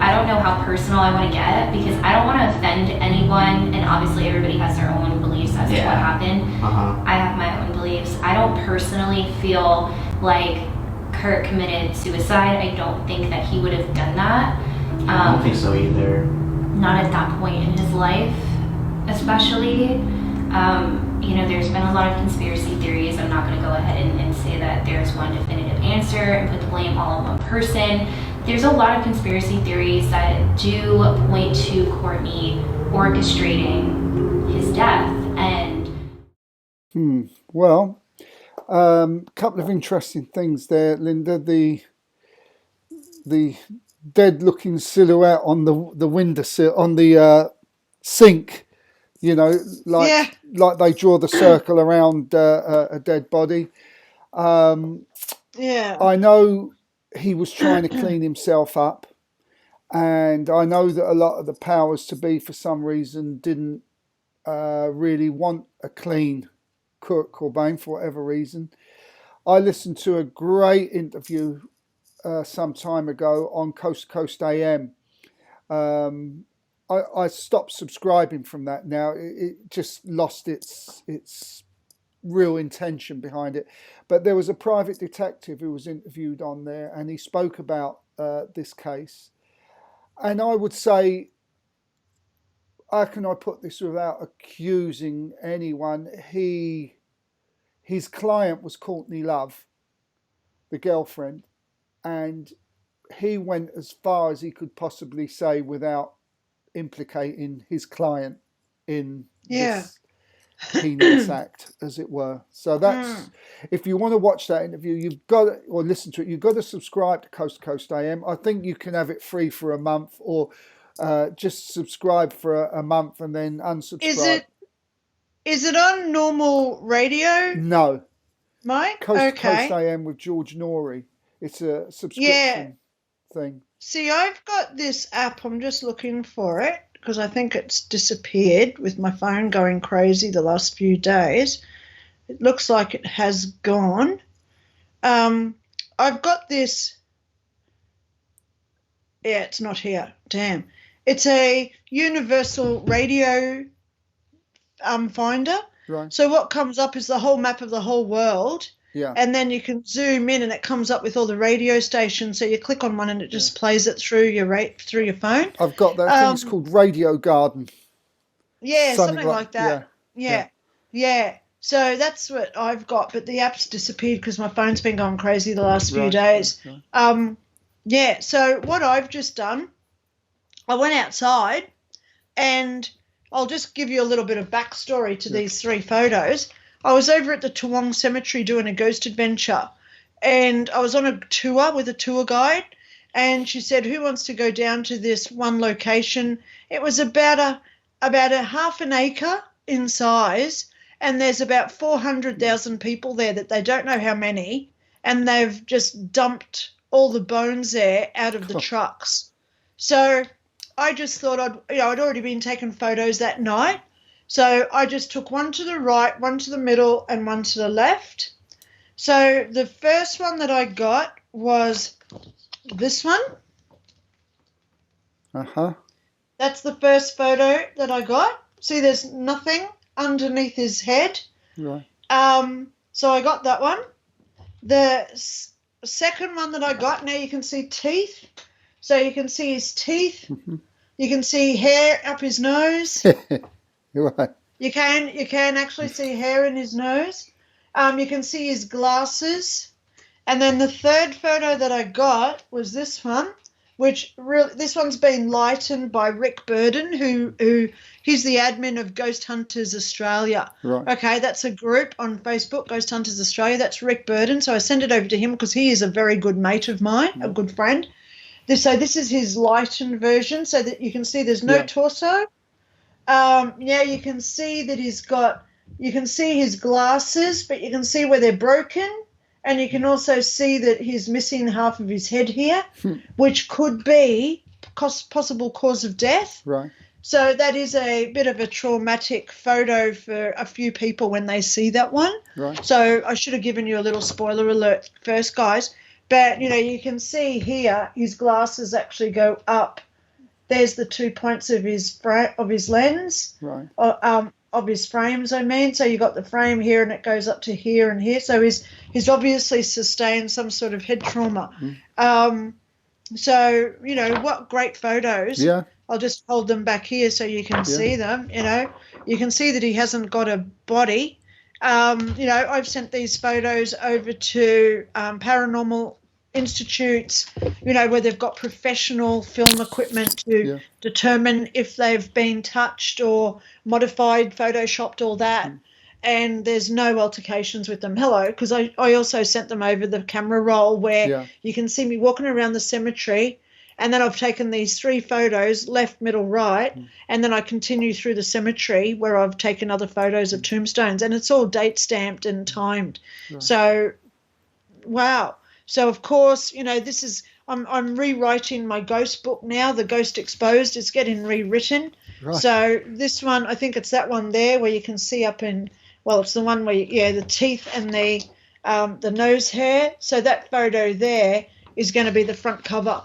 I don't know how personal I want to get because I don't want to offend anyone, and obviously everybody has their own beliefs as to what happened. I have my own beliefs. I don't personally feel like Kurt committed suicide. I don't think that he would have done that. I don't think so either. Not at that point in his life, especially. You know, there's been a lot of conspiracy theories. I'm not going to go ahead and say that there's one definitive answer and put the blame all on one person. There's a lot of conspiracy theories that do point to Courtney orchestrating his death. And Well, couple of interesting things there, Linda. The dead-looking silhouette on the windowsill on the sink. You know, like they draw the circle around a dead body. I know he was trying to clean himself up, and I know that a lot of the powers to be, for some reason, didn't really want a clean Kurt Corbain for whatever reason. I listened to a great interview some time ago on Coast to Coast AM. I stopped subscribing from that now. It just lost its real intention behind it. But there was a private detective who was interviewed on there, and he spoke about this case. And I would say, how can I put this without accusing anyone? His client was Courtney Love, the girlfriend, and he went as far as he could possibly say without implicating his client in this heinous act, as it were. So that's if you want to watch that interview, you've got to, or listen to it, you've got to subscribe to Coast to Coast AM. I think you can have it free for a month, or just subscribe for a month and then unsubscribe. Is it on normal radio? No, Mike? Coast Okay. AM with George Norrie. It's a subscription thing. See, I've got this app. I'm just looking for it because I think it's disappeared with my phone going crazy the last few days. It looks like it has gone. I've got this. Yeah, it's not here. Damn. It's a universal radio finder. Right. So what comes up is the whole map of the whole world. Yeah. And then you can zoom in and it comes up with all the radio stations. So you click on one and it just plays it through your phone. I've got that. I think it's called Radio Garden. Yeah, something like that. Yeah. So that's what I've got. But the app's disappeared because my phone's been going crazy the last few days. Right. So what I've just done, I went outside and I'll just give you a little bit of backstory to these 3 photos. I was over at the Toowong Cemetery doing a ghost adventure, and I was on a tour with a tour guide, and she said, who wants to go down to this one location? It was about a half an acre in size, and there's about 400,000 people there that they don't know how many, and they've just dumped all the bones there out of the trucks. So I just thought I'd already been taking photos that night. So I just took one to the right, one to the middle, and one to the left. So the first one that I got was this one. Uh-huh. That's the first photo that I got. See, there's nothing underneath his head. Right. So I got that one. The second one that I got, now you can see teeth. So you can see his teeth. Mm-hmm. You can see hair up his nose. Right. You can actually see hair in his nose. You can see his glasses. And then the third photo that I got was this one, this one's been lightened by Rick Burden, who he's the admin of Ghost Hunters Australia. Right. Okay, that's a group on Facebook, Ghost Hunters Australia. That's Rick Burden. So I sent it over to him because he is a very good mate of mine, a good friend. So this is his lightened version, so that you can see there's no torso. You can see that you can see his glasses, but you can see where they're broken, and you can also see that he's missing half of his head here, which could be possible cause of death. Right. So that is a bit of a traumatic photo for a few people when they see that one. Right. So I should have given you a little spoiler alert first, guys. But, you can see here his glasses actually go up. There's the 2 points of his lens, right? Of his frames, I mean. So you got the frame here, and it goes up to here and here. So he's obviously sustained some sort of head trauma. So what great photos. Yeah. I'll just hold them back here so you can see them. You can see that he hasn't got a body. I've sent these photos over to paranormal institutes, where they've got professional film equipment to determine if they've been touched or modified, photoshopped, all that. And there's no altercations with them. Because I also sent them over the camera roll where you can see me walking around the cemetery, and then I've taken these 3 photos, left, middle, right, and then I continue through the cemetery where I've taken other photos of tombstones, and it's all date stamped and timed. Right. So, wow. So, of course, this is I'm rewriting my ghost book now, The Ghost Exposed. It's getting rewritten. Right. So this one, I think it's that one there where you can see up in, it's the one where, the teeth and the nose hair. So that photo there is going to be the front cover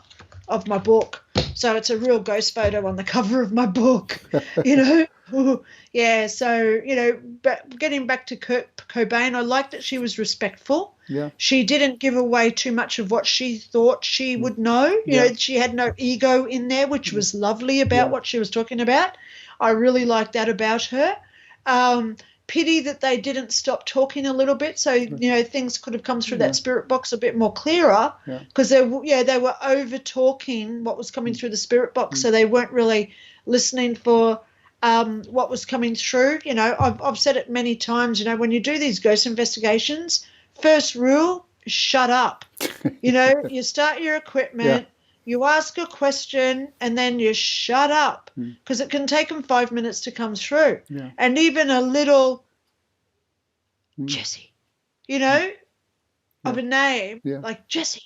of my book. So it's a real ghost photo on the cover of my book, Yeah, so, but getting back to Corbain, I like that she was respectful. Yeah. She didn't give away too much of what she thought she would know. She had no ego in there, which was lovely about what she was talking about. I really liked that about her. Pity that they didn't stop talking a little bit, so things could have come through that spirit box a bit more clearer, because they were over talking what was coming through the spirit box, so they weren't really listening for what was coming through. I've said it many times. When you do these ghost investigations, first rule: shut up. You start your equipment. You ask a question and then you shut up, because it can take them 5 minutes to come through. Yeah. And even a little, Jesse, you know, of a name Yeah. like Jesse,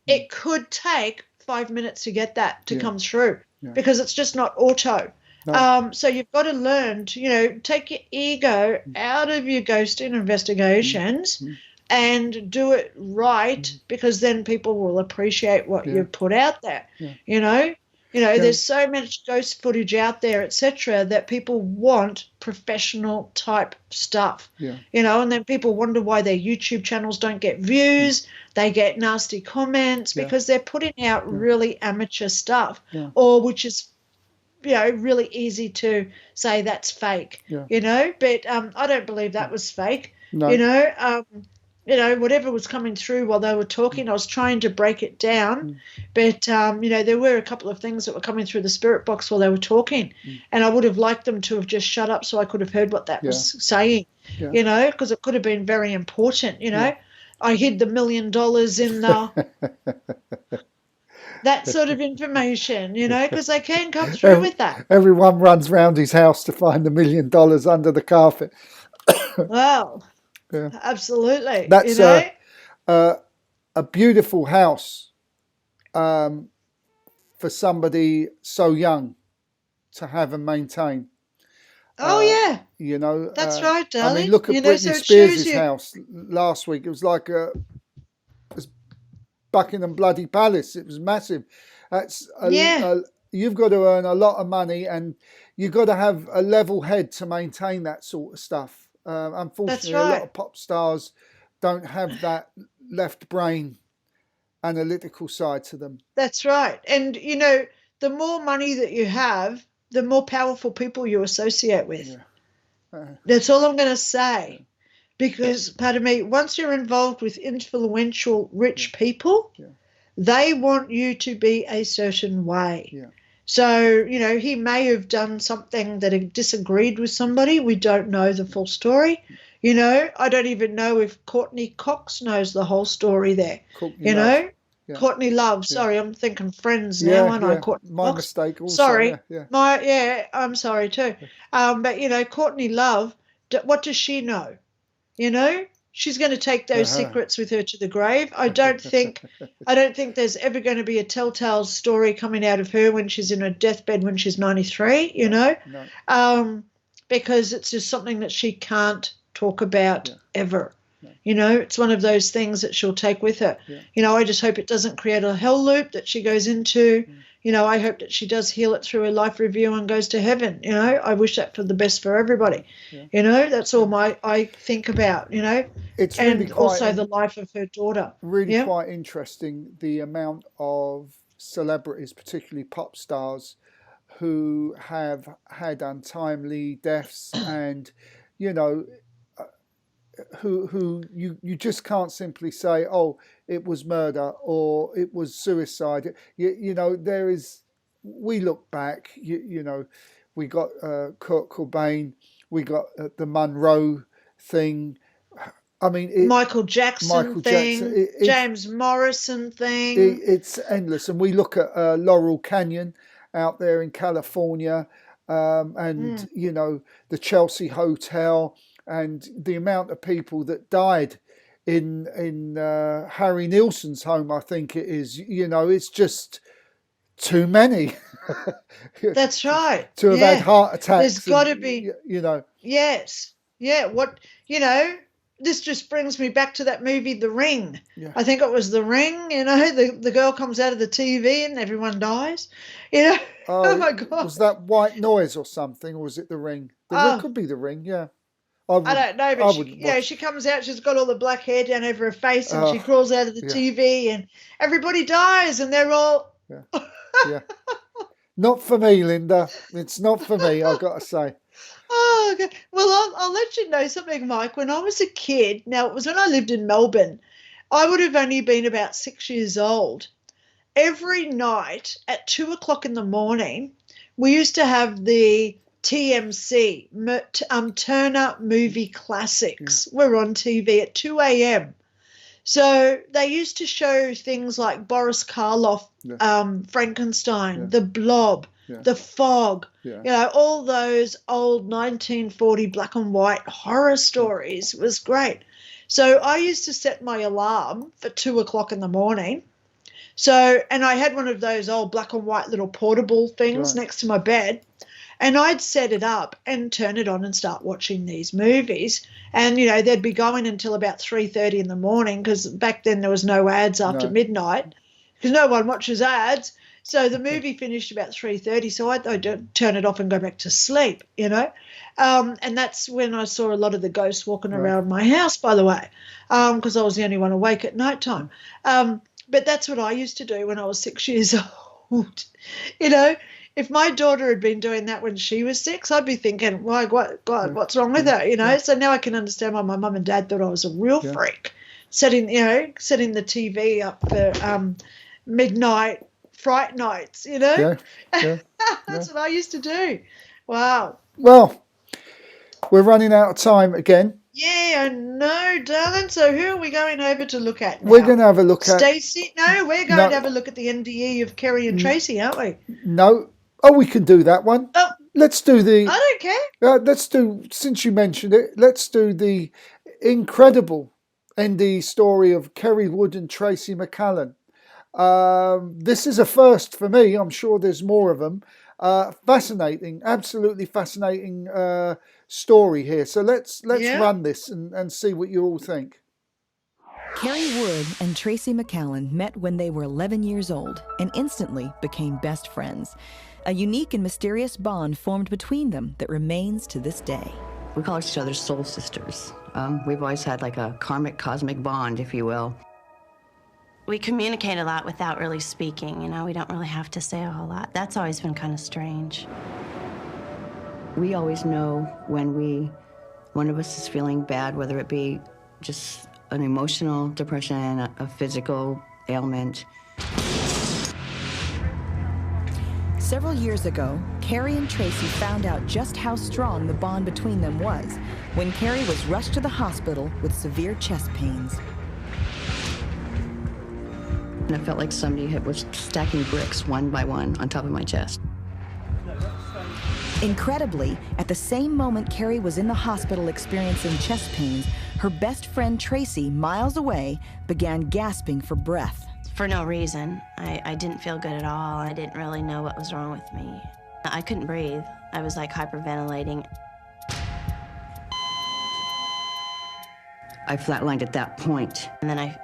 it could take 5 minutes to get that to come through because it's just not auto. No. So you've got to learn to, you know, take your ego out of your ghosting investigations and do it right because then people will appreciate what you've put out there, you know. You know, there's so much ghost footage out there, etc., that people want professional type stuff, you know, and then people wonder why their YouTube channels don't get views. They get nasty comments because they're putting out really amateur stuff or which is, you know, really easy to say that's fake, you know, but I don't believe that was fake, you know, whatever was coming through while they were talking, I was trying to break it down. But, you know, there were a couple of things that were coming through the spirit box while they were talking. And I would have liked them to have just shut up so I could have heard what that was saying, you know, because it could have been very important, you know. I hid the $1 million in the... that sort of information, you know, because they can come through with that. Everyone runs round his house to find $1 million under the carpet. Well... absolutely. That's you know? a beautiful house for somebody so young to have and maintain. Oh, yeah. You know. That's right, darling. I mean, look at Britney Spears' house last week. It was like Buckingham bloody Palace. It was massive. That's you've got to earn a lot of money and you've got to have a level head to maintain that sort of stuff. Unfortunately, a lot of pop stars don't have that left brain analytical side to them. That's right. And, you know, the more money that you have, the more powerful people you associate with. That's all I'm going to say. Because, pardon me, once you're involved with influential, rich people, they want you to be a certain way. So, you know, he may have done something that disagreed with somebody. We don't know the full story. You know, I don't even know if Courtney Cox knows the whole story there. Know? Courtney Love. Sorry, I'm thinking Friends now, aren't I? Courtney My Cox. mistake also. Sorry. I'm sorry too. But, you know, Courtney Love, what does she know? You know? She's going to take those secrets with her to the grave. I don't think there's ever going to be a telltale story coming out of her when she's in her deathbed when she's 93, you know, because it's just something that she can't talk about ever. You know, it's one of those things that she'll take with her. You know, I just hope it doesn't create a hell loop that she goes into. You know, I hope that she does heal it through a life review and goes to heaven. You know, I wish that for the best for everybody. You know, that's all I think about, you know. It's and really also the life of her daughter. Really quite interesting, the amount of celebrities, particularly pop stars, who have had untimely deaths and, you know, who you just can't simply say, oh, it was murder or it was suicide. You know, we look back, you know, we got Kurt Corbain, we got the Monroe thing. I mean, Michael Jackson thing, James Morrison thing. It's endless. And we look at Laurel Canyon out there in California and, you know, the Chelsea Hotel, and the amount of people that died in Harry Nilsson's home, I think it is. You know, it's just too many. That's right. To have had heart attacks. There's got to be, you know. Yes. Yeah. What, you know, this just brings me back to that movie, The Ring. I think it was The Ring. You know, the girl comes out of the TV and everyone dies. You know, oh my God. Was that White Noise or something, or was it The Ring? It could be The Ring, yeah. I don't know, but she comes out, she's got all the black hair down over her face and she crawls out of the TV and everybody dies and they're all... Yeah. Not for me, Linda. It's not for me, I've got to say. Oh, okay. Well, I'll let you know something, Mike. When I was a kid, now it was when I lived in Melbourne, I would have only been about 6 years old. Every night at 2:00 in the morning, we used to have the TMC, Turner Movie Classics, were on TV at 2 a.m. So they used to show things like Boris Karloff, Frankenstein, The Blob, The Fog, you know, all those old 1940 black and white horror stories. It was great. So I used to set my alarm for 2 o'clock in the morning. So, and I had one of those old black and white little portable things next to my bed. And I'd set it up and turn it on and start watching these movies. And, you know, they'd be going until about 3:30 in the morning, because back then there was no ads after midnight, because no one watches ads. So the movie finished about 3:30, so I'd turn it off and go back to sleep, you know. And that's when I saw a lot of the ghosts walking around my house, by the way, because I was the only one awake at nighttime. But that's what I used to do when I was 6 years old, you know. If my daughter had been doing that when she was 6, I'd be thinking, "My God, what's wrong with her?" You know. So now I can understand why my mum and dad thought I was a real freak, setting the TV up for midnight fright nights. You know. That's what I used to do. Wow. Well, we're running out of time again. Yeah, I know, darling. So who are we going over to look at now? We're going to have a look at Stacy. No, we're going to have a look at the NDE of Kerry and Tracy, aren't we? No. Oh, we can do that one. Oh, let's do the. I don't care. Let's do, since you mentioned it, let's do the incredible NDE story of Kerry Wood and Tracy McCallan. This is a first for me. I'm sure there's more of them. Fascinating, absolutely fascinating story here. So let's run this and see what you all think. Kerry Wood and Tracy McCallan met when they were 11 years old and instantly became best friends. A unique and mysterious bond formed between them that remains to this day. We call each other soul sisters. We've always had like a karmic, cosmic bond, if you will. We communicate a lot without really speaking, you know, we don't really have to say a whole lot. That's always been kind of strange. We always know when one of us is feeling bad, whether it be just an emotional depression, a physical ailment. Several years ago, Kerry and Tracy found out just how strong the bond between them was when Kerry was rushed to the hospital with severe chest pains. And it felt like somebody was stacking bricks one by one on top of my chest. Incredibly, at the same moment Kerry was in the hospital experiencing chest pains, her best friend Tracy, miles away, began gasping for breath. For no reason. I didn't feel good at all. I didn't really know what was wrong with me. I couldn't breathe. I was like hyperventilating. I flatlined at that point. And then I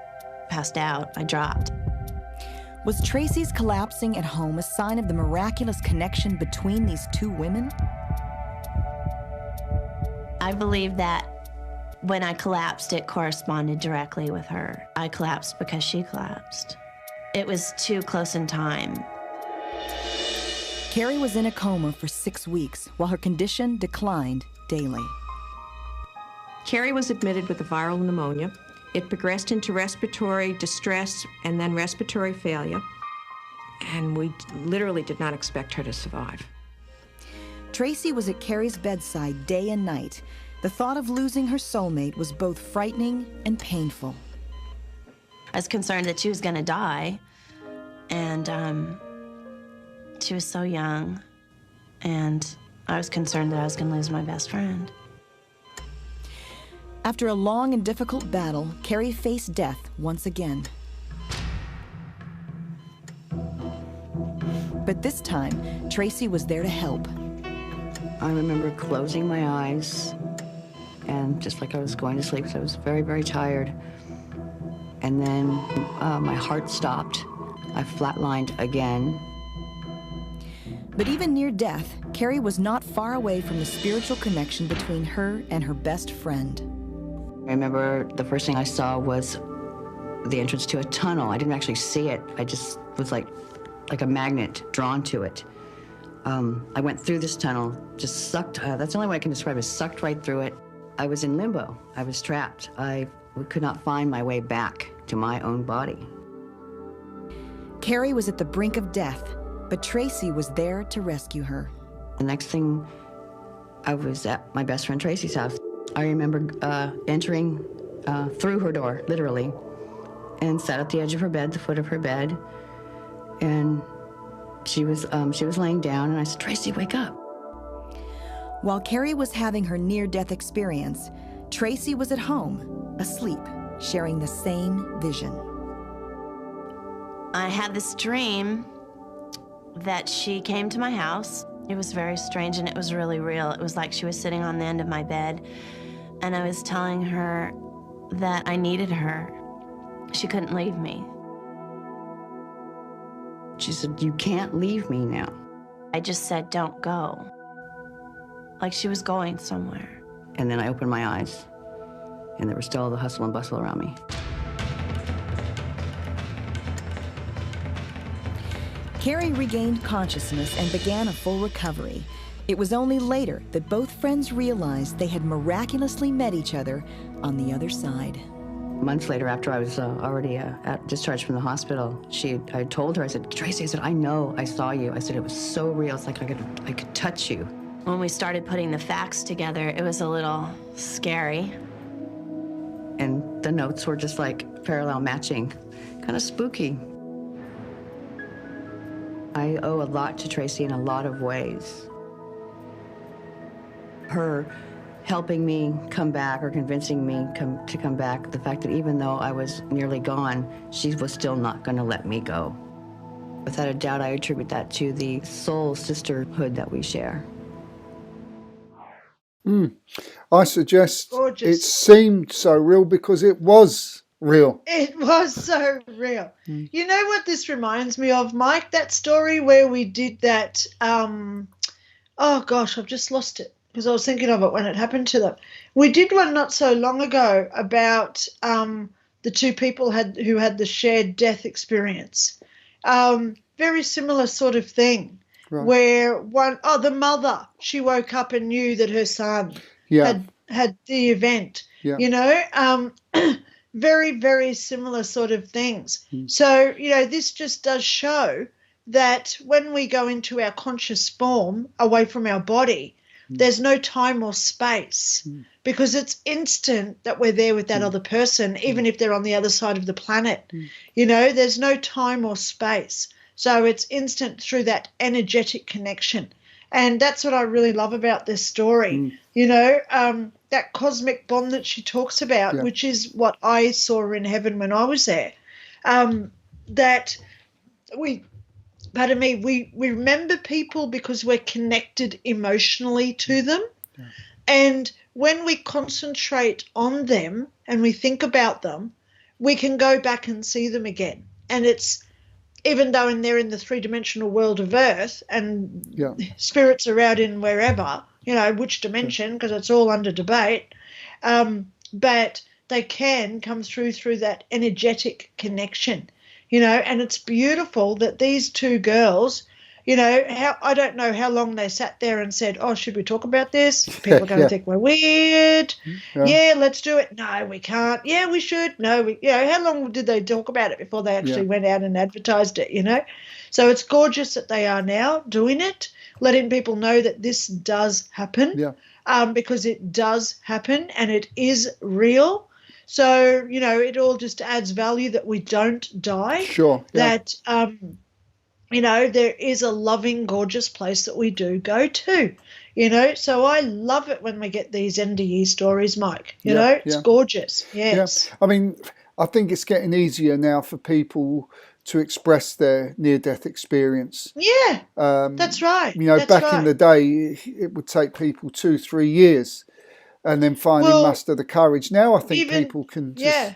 passed out. I dropped. Was Tracy's collapsing at home a sign of the miraculous connection between these two women? I believe that when I collapsed, it corresponded directly with her. I collapsed because she collapsed. It was too close in time. Kerry was in a coma for 6 weeks while her condition declined daily. Kerry was admitted with a viral pneumonia. It progressed into respiratory distress and then respiratory failure. And we literally did not expect her to survive. Tracy was at Kerry's bedside day and night. The thought of losing her soulmate was both frightening and painful. I was concerned that she was going to die. And she was so young. And I was concerned that I was going to lose my best friend. After a long and difficult battle, Kerry faced death once again. But this time, Tracy was there to help. I remember closing my eyes and just like I was going to sleep, so I was very, very tired. And then my heart stopped. I flatlined again. But even near death, Kerry was not far away from the spiritual connection between her and her best friend. I remember the first thing I saw was the entrance to a tunnel. I didn't actually see it. I just was like a magnet drawn to it. I went through this tunnel, just sucked, that's the only way I can describe it, sucked right through it. I was in limbo. I was trapped. I could not find my way back to my own body. Kerry was at the brink of death, but Tracy was there to rescue her. The next thing, I was at my best friend Tracy's house. I remember entering through her door, literally, and sat at the edge of her bed, the foot of her bed, and she was laying down, and I said, "Tracy, wake up." While Kerry was having her near-death experience, Tracy was at home, asleep, sharing the same vision. I had this dream that she came to my house. It was very strange and it was really real. It was like she was sitting on the end of my bed and I was telling her that I needed her. She couldn't leave me. She said, "You can't leave me now." I just said, "Don't go." Like she was going somewhere. And then I opened my eyes, and there was still all the hustle and bustle around me. Kerry regained consciousness and began a full recovery. It was only later that both friends realized they had miraculously met each other on the other side. Months later, after I was already discharged from the hospital, I told her, I said, "Tracy," I said, "I know I saw you." I said, "It was so real. It's like I could touch you." When we started putting the facts together, it was a little scary. And the notes were just like parallel matching, kind of spooky. I owe a lot to Tracy in a lot of ways. Her helping me come back or convincing me to come back, the fact that even though I was nearly gone, she was still not going to let me go. Without a doubt, I attribute that to the soul sisterhood that we share. I suggest Gorgeous. it seemed so real because it was real. It was so real. You know what this reminds me of, Mike? That story where we did that, oh gosh, I've just lost it because I was thinking of it when it happened to them. We did one not so long ago about the two people who had the shared death experience. Very similar sort of thing. Right. Where the mother, she woke up and knew that her son had the event, you know, very, very similar sort of things. So, you know, this just does show that when we go into our conscious form away from our body, there's no time or space because it's instant that we're there with that other person, even if they're on the other side of the planet. You know, there's no time or space. So it's instant through that energetic connection. And that's what I really love about this story. You know, that cosmic bond that she talks about, which is what I saw in heaven when I was there, that we remember people because we're connected emotionally to them. And when we concentrate on them and we think about them, we can go back and see them again. And it's, even though they're in the three-dimensional world of Earth and spirits are out in wherever, you know, which dimension, because it's all under debate, but they can come through that energetic connection, you know, and it's beautiful that these two girls, you know, I don't know how long they sat there and said, "Oh, should we talk about this? People are going to think we're weird. Yeah, let's do it. No, we can't. Yeah, we should. No, you know, how long did they talk about it before they actually went out and advertised it, you know? So it's gorgeous that they are now doing it, letting people know that this does happen because it does happen and it is real. So, you know, it all just adds value that we don't die. That, you know, there is a loving, gorgeous place that we do go to, you know. So I love it when we get these NDE stories, Mike. You know, it's gorgeous. Yes. I mean, I think it's getting easier now for people to express their near-death experience. Yeah, that's right. You know, back in the day, it would take people 2-3 years and then finally muster the courage. Now I think people can just...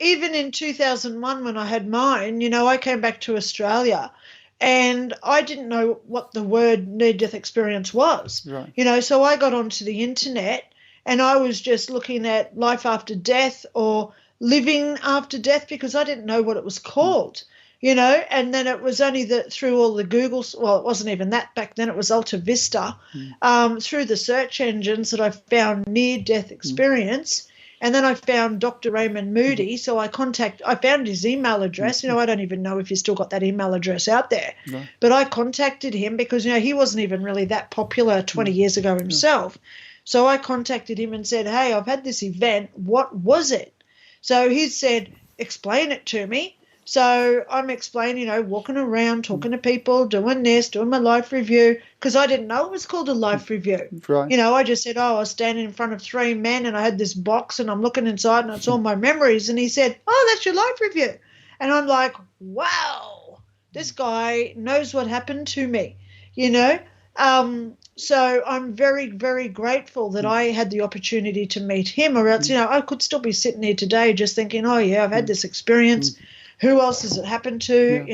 Even in 2001 when I had mine, you know, I came back to Australia and I didn't know what the word near-death experience was. You know, so I got onto the internet and I was just looking at life after death or living after death because I didn't know what it was called, you know, and then it was only through all the Googles, well, it wasn't even that back then, it was Alta Vista, through the search engines that I found near-death experience. And then I found Dr. Raymond Moody, so I found his email address. You know, I don't even know if he's still got that email address out there. But I contacted him because, you know, he wasn't even really that popular 20 years ago himself. So I contacted him and said, "Hey, I've had this event. What was it?" So he said, "Explain it to me." So I'm explaining, walking around, talking to people, doing this, doing my life review, because I didn't know it was called a life review. Right. I just said, I was standing in front of 3 men and I had this box and I'm looking inside and it's all my memories. And he said, oh, that's your life review. And I'm like, wow, this guy knows what happened to me, So I'm very, very grateful that I had the opportunity to meet him, or else, I could still be sitting here today just thinking, oh, yeah, I've had this experience. Who else has it happened to,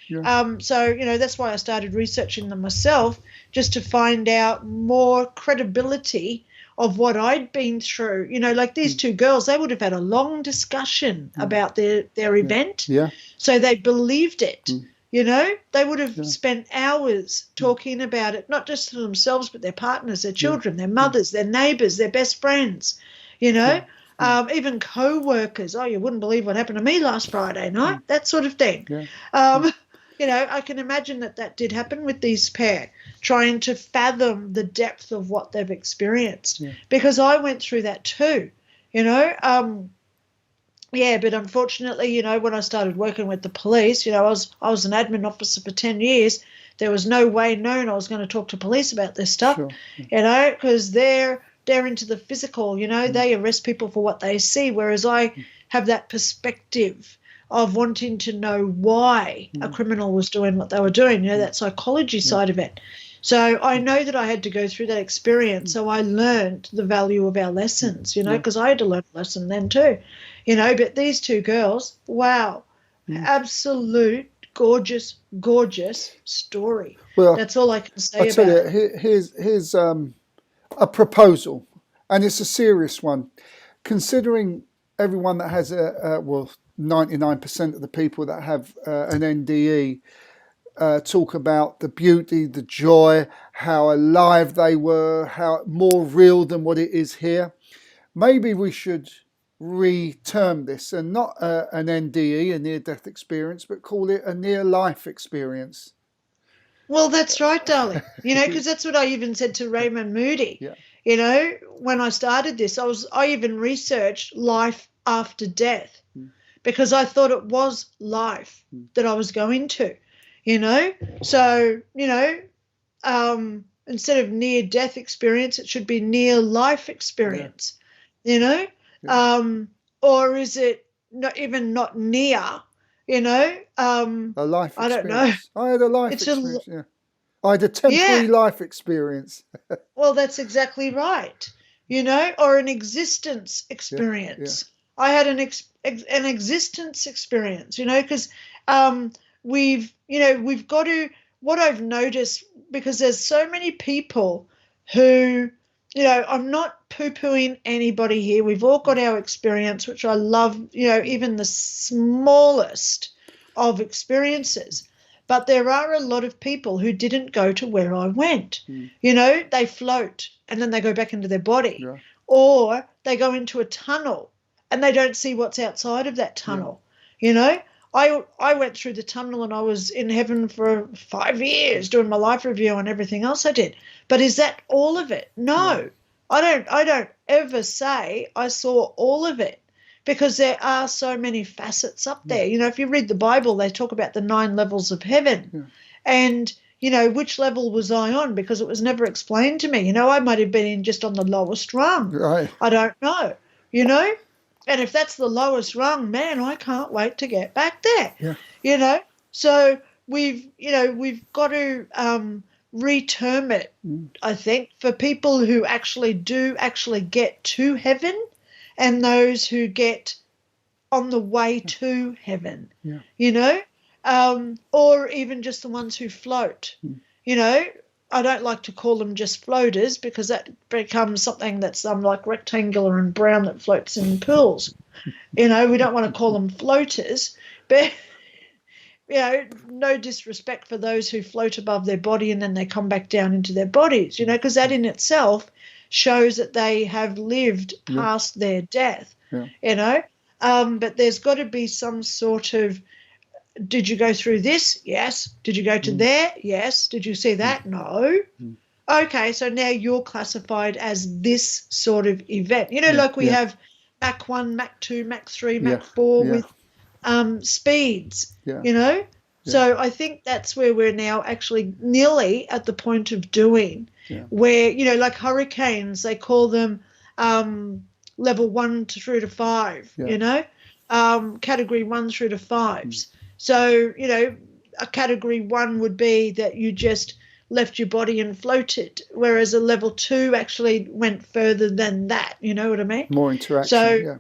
Yeah. So, that's why I started researching them myself, just to find out more credibility of what I'd been through. Like these 2 girls, they would have had a long discussion about their event. Yeah. So they believed it. They would have spent hours talking about it, not just to themselves, but their partners, their children, their mothers, their neighbours, their best friends, even co-workers. Oh, you wouldn't believe what happened to me last Friday night, that sort of thing. Yeah. I can imagine that did happen with these pair, trying to fathom the depth of what they've experienced, because I went through that too, but unfortunately, when I started working with the police, I was an admin officer for 10 years. There was no way known I was going to talk to police about this stuff, Sure. Because they're into the physical, they arrest people for what they see, whereas I have that perspective of wanting to know why a criminal was doing what they were doing, that psychology side of it. So I know that I had to go through that experience, so I learned the value of our lessons, because I had to learn a lesson then too. But these 2 girls, wow, absolute gorgeous, gorgeous story. Well, that's all I can say I tell about you, here's a proposal, and it's a serious one. Considering everyone that has 99% of the people that have an NDE talk about the beauty, the joy, how alive they were, how more real than what it is here. Maybe we should re-term this and not an NDE, a near-death experience, but call it a near-life experience. Well, that's right, darling. Because that's what I even said to Raymond Moody. Yeah. When I started this, I even researched life after death because I thought it was life that I was going to, So, instead of near-death experience, it should be near-life experience, Yeah. Or is it not near, A life experience. I don't know. I had a life experience, I had a temporary life experience. Well, that's exactly right, or an existence experience. Yeah. I had an existence experience, because we've got to, what I've noticed, because there's so many people who, I'm not poo-pooing anybody here. We've all got our experience, which I love, even the smallest of experiences. But there are a lot of people who didn't go to where I went. They float and then they go back into their body. Yeah. Or they go into a tunnel and they don't see what's outside of that tunnel. I went through the tunnel and I was in heaven for 5 years doing my life review and everything else I did. But is that all of it? No. I don't ever say I saw all of it, because there are so many facets up there. If you read the Bible, they talk about the 9 levels of heaven. Yeah. And, which level was I on? Because it was never explained to me. I might have been just on the lowest rung. Right. I don't know, And if that's the lowest rung, man, I can't wait to get back there. Yeah. So we've got to reterm it, I think, for people who actually get to heaven and those who get on the way to heaven, or even just the ones who float. I don't like to call them just floaters, because that becomes something that's like rectangular and brown that floats in pools. We don't want to call them floaters, but no disrespect for those who float above their body and then they come back down into their bodies, because that in itself shows that they have lived past their death, but there's got to be some sort of, did you go through this? Yes. Did you go to there? Yes. Did you see that? No. Okay, so now you're classified as this sort of event. Like we have Mach 1, Mach 2, Mach 3, Mach 4 with speeds, Yeah. you know? So I think that's where we're now actually nearly at the point of doing, where, you know, like hurricanes, they call them level 1 through to 5, you know, category 1 through to 5s. So, you know, a category 1 would be that you just left your body and floated, whereas a level 2 actually went further than that, you know what I mean? More interaction, So,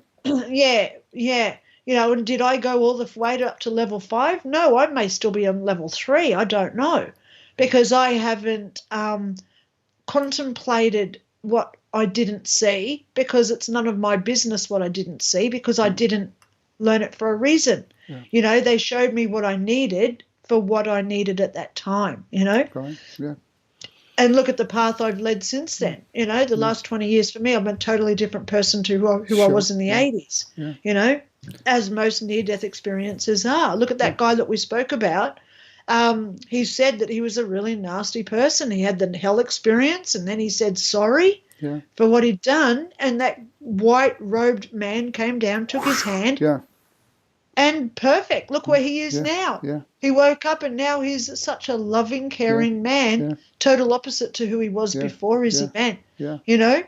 yeah. You know, and did I go all the way up to level 5? No, I may still be on level 3. I don't know, because I haven't contemplated what I didn't see, because it's none of my business what I didn't see, because I didn't learn it for a reason. Yeah. You know, they showed me what I needed for what I needed at that time, you know. Right. Yeah. And look at the path I've led since then. You know, the last 20 years for me, I'm a totally different person to who I was in the 80s, you know, as most near-death experiences are. Look at that guy that we spoke about. He said that he was a really nasty person. He had the hell experience, and then he said sorry for what he'd done, and that white-robed man came down, took his hand, and perfect. Look where he is now. Yeah. He woke up, and now he's such a loving, caring man, total opposite to who he was before his event, you know?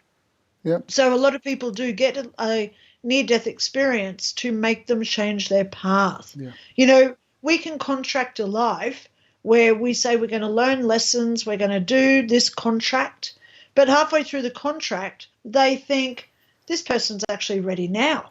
Yeah. So a lot of people do get a near-death experience to make them change their path. Yeah. You know, we can contract a life where we say we're going to learn lessons, we're going to do this contract, but halfway through the contract, they think this person's actually ready now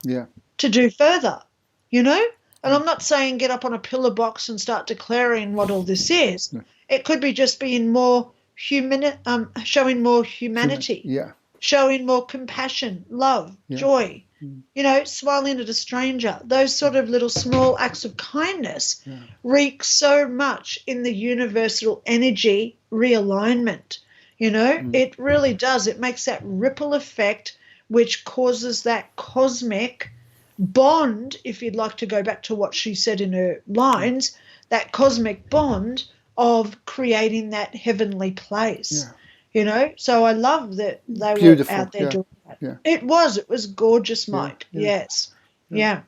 to do further, you know? And I'm not saying get up on a pillar box and start declaring what all this is. No. It could be just being more showing more humanity, showing more compassion, love, joy, you know, smiling at a stranger. Those sort of little small acts of kindness wreak so much in the universal energy realignment, you know. It really does. It makes that ripple effect which causes that cosmic bond, if you'd like to go back to what she said in her lines, that cosmic bond of creating that heavenly place, you know. So I love that they were out there doing that. Yeah. It was gorgeous, Mike. Yes. Yeah.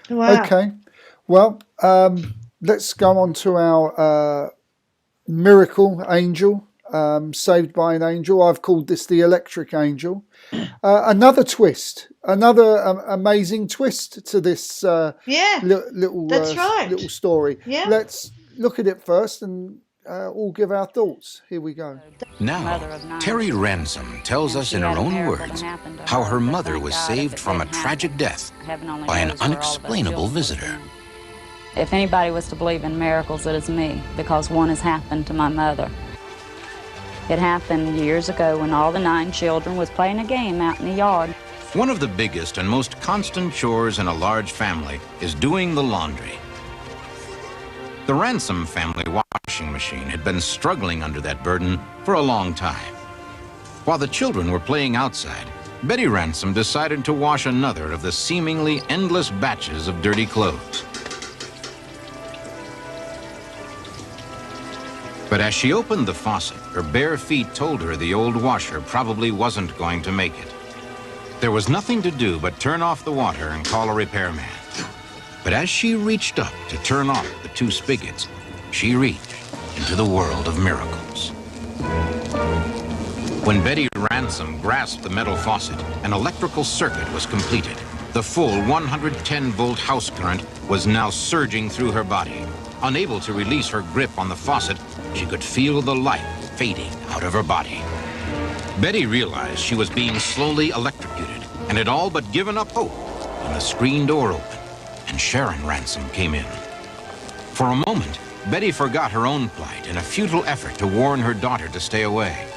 Wow. Okay. Well, let's go on to our miracle angel, saved by an angel. I've called this the electric angel. Another twist, another amazing twist to this little story. Yeah. Let's look at it first and all give our thoughts. Here we go. Now, Terry Ransom tells us in her own words how her mother was saved from a tragic death by an unexplainable visitor. If anybody was to believe in miracles, it is me, because one has happened to my mother. It happened years ago when all the 9 children was playing a game out in the yard. One of the biggest and most constant chores in a large family is doing the laundry. The Ransom family washing machine had been struggling under that burden for a long time. While the children were playing outside, Betty Ransom decided to wash another of the seemingly endless batches of dirty clothes. But as she opened the faucet, her bare feet told her the old washer probably wasn't going to make it. There was nothing to do but turn off the water and call a repairman. But as she reached up to turn off the 2 spigots, she reached into the world of miracles. When Betty Ransom grasped the metal faucet, an electrical circuit was completed. The full 110-volt house current was now surging through her body. Unable to release her grip on the faucet, she could feel the life fading out of her body. Betty realized she was being slowly electrocuted and had all but given up hope when the screen door opened and Sharon Ransom came in. For a moment, Betty forgot her own plight in a futile effort to warn her daughter to stay away.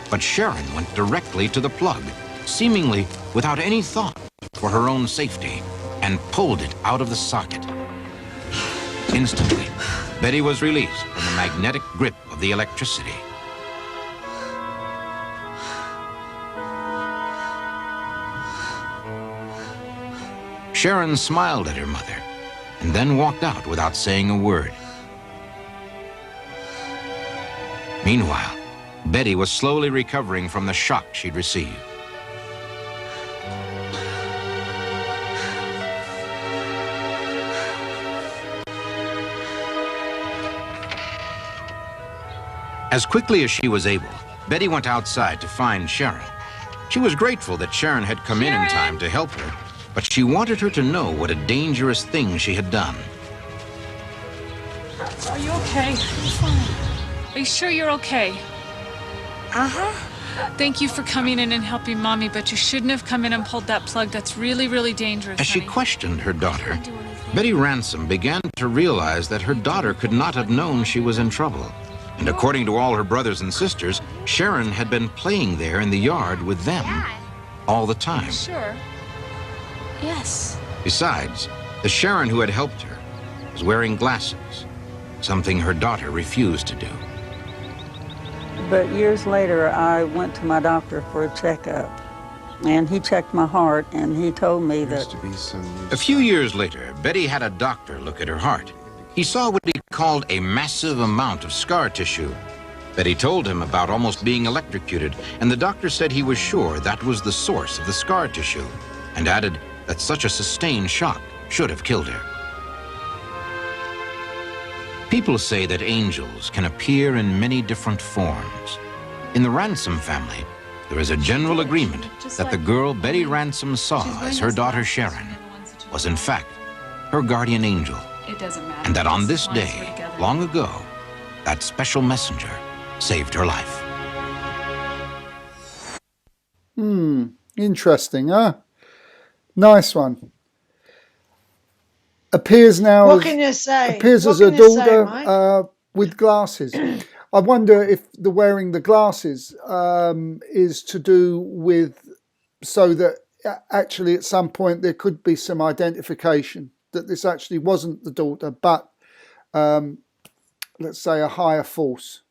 But Sharon went directly to the plug, seemingly without any thought for her own safety, and pulled it out of the socket. Instantly, Betty was released from the magnetic grip of the electricity. Sharon smiled at her mother and then walked out without saying a word. Meanwhile, Betty was slowly recovering from the shock she'd received. As quickly as she was able, Betty went outside to find Sharon. She was grateful that Sharon had come in time to help her, but she wanted her to know what a dangerous thing she had done. Are you okay? I'm fine. Are you sure you're okay? Uh-huh. Thank you for coming in and helping Mommy, but you shouldn't have come in and pulled that plug. That's really, really dangerous, As she honey. questioned her daughter, Betty Ransom began to realize that her daughter could not have known she was in trouble. And according to all her brothers and sisters, Sharon had been playing there in the yard with them all the time. Sure. Yes. Besides, the Sharon who had helped her was wearing glasses, something her daughter refused to do. But years later, I went to my doctor for a checkup, and he checked my heart, and he told me that... A few years later, Betty had a doctor look at her heart. He saw what he called a massive amount of scar tissue. Betty told him about almost being electrocuted, and the doctor said he was sure that was the source of the scar tissue, and added that such a sustained shock should have killed her. People say that angels can appear in many different forms. In the Ransom family, there is a general agreement that the girl Betty Ransom saw as her daughter Sharon was in fact her guardian angel. It doesn't matter. And that on this day, long ago, that special messenger saved her life. Interesting, huh? Nice one. Appears now. What can you say? Appears What as a can you say, daughter Mike? with glasses. I wonder if the wearing the glasses is to do with so that actually at some point there could be some identification that this actually wasn't the daughter, but let's say a higher force.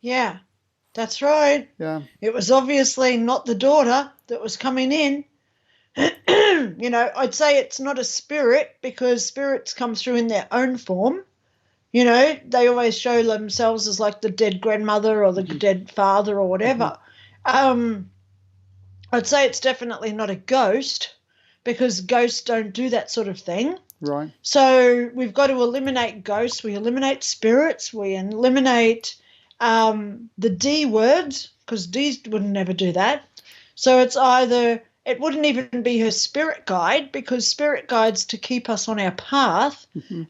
Yeah, that's right. Yeah. It was obviously not the daughter that was coming in. You know, I'd say it's not a spirit because spirits come through in their own form. You know, they always show themselves as like the dead grandmother or the dead father or whatever. I'd say it's definitely not a ghost because ghosts don't do that sort of thing. Right. So we've got to eliminate ghosts. We eliminate spirits. We eliminate the D words because D's would never do that. So it's either... It wouldn't even be her spirit guide because spirit guides to keep us on our path,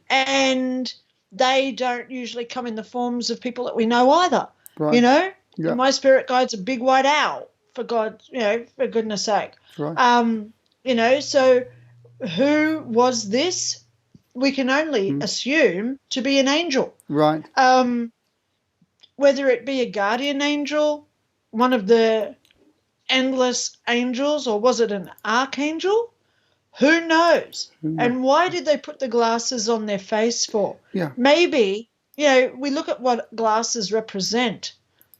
and they don't usually come in the forms of people that we know either. Right. You know, Yeah. my spirit guide's a big white owl. For God, you know, for goodness sake. Right. You know, so who was this? We can only assume to be an angel. Right. Whether it be a guardian angel, one of the endless angels, or was it an archangel? Who knows? And why did they put the glasses on their face for? Yeah. Maybe, you know, we look at what glasses represent.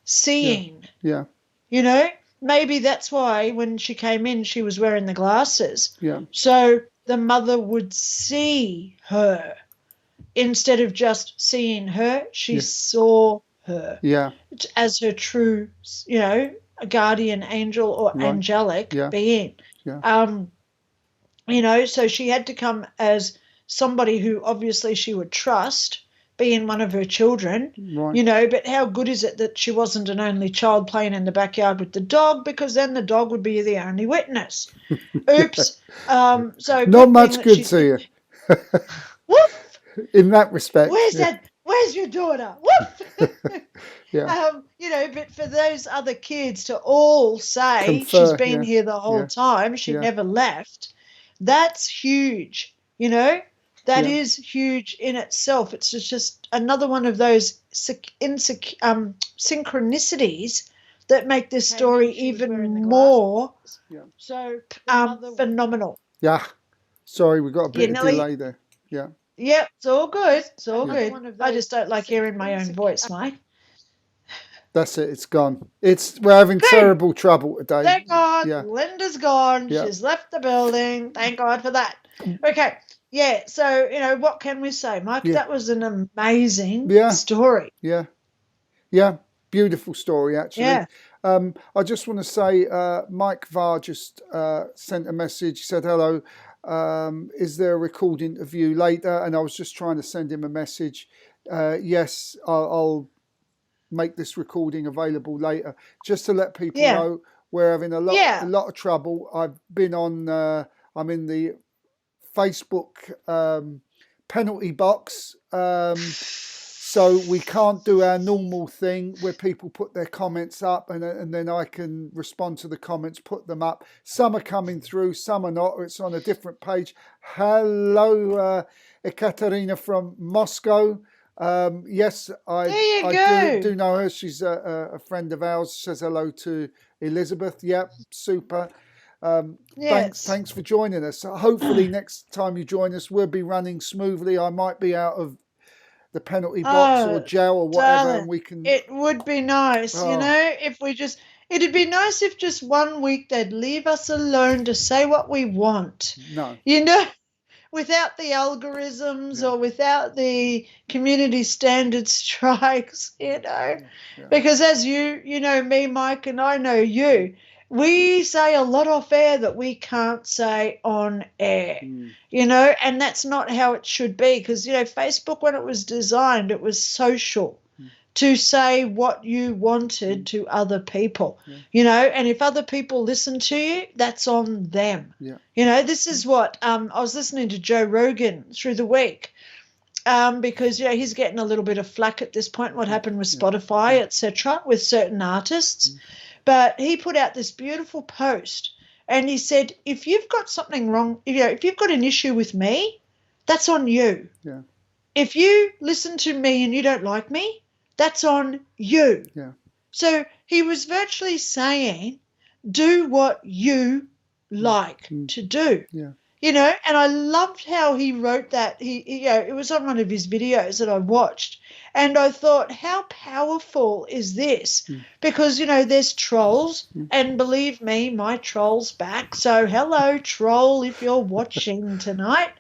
Seeing. Yeah. You know, maybe that's why when she came in, she was wearing the glasses. Yeah. So the mother would see her. Instead of just seeing her, she saw her. Yeah. As her true, you know, a guardian angel or angelic being. Yeah. You know, so she had to come as somebody who obviously she would trust, being one of her children. Right. You know, but how good is it that she wasn't an only child playing in the backyard with the dog, because then the dog would be the only witness. Oops. So not much good to you. Woof! In that respect. Where's your daughter? Woof! Yeah. You know, but for those other kids to all say Confer, she's been here the whole time, she never left, that's huge, you know? That is huge in itself. It's just another one of those synchronicities that make this story even more so phenomenal. Yeah. Sorry, we got a bit of Nelly? delay there. Yeah. Yeah, it's all good. It's all Yeah. good. I just don't like hearing my own voice, Mike. That's it. It's gone. We're having terrible trouble today. Thank God. Yeah. Linda's gone. Yeah. She's left the building. Thank God for that. Okay. Yeah. So, you know, what can we say, Mike? Yeah. That was an amazing story. Yeah. Yeah. Beautiful story, actually. Yeah. I just want to say, Mike Varr just sent a message. He said, hello. Is there a recording of you later? And I was just trying to send him a message. Yes, I'll make this recording available later, just to let people Yeah. know we're having a lot Yeah. of trouble. I've been on. I'm in the Facebook penalty box. So we can't do our normal thing where people put their comments up and then I can respond to the comments, put them up. Some are coming through, some are not, or it's on a different page. Hello, Caterina from Moscow. Yes, I do know her. She's a friend of ours. Says hello to Elizabeth. Yep, super. Yes. Thanks for joining us. Hopefully next time you join us, we'll be running smoothly. I might be out of the penalty box or jail or whatever, darling, and we can. It would be nice, you know, if we just. It'd be nice if just 1 week they'd leave us alone to say what we want. No. You know, without the algorithms or without the community standard strikes, you know, because as you know me, Mike, and I know you. We say a lot off air that we can't say on air, you know, and that's not how it should be because, you know, Facebook, when it was designed, it was social to say what you wanted to other people, you know, and if other people listen to you, that's on them. Yeah. You know, this is what I was listening to Joe Rogan through the week because, you know, he's getting a little bit of flack at this point, what happened with Spotify, etc., with certain artists. But he put out this beautiful post and he said, if you've got something wrong, you know, if you've got an issue with me, that's on you. Yeah. If you listen to me and you don't like me, that's on you. Yeah. So he was virtually saying, do what you like to do. Yeah. You know, and I loved how he wrote that. He you know, it was on one of his videos that I watched. And I thought, how powerful is this? Because, you know, there's trolls, and believe me, my troll's back. So hello, troll, if you're watching tonight,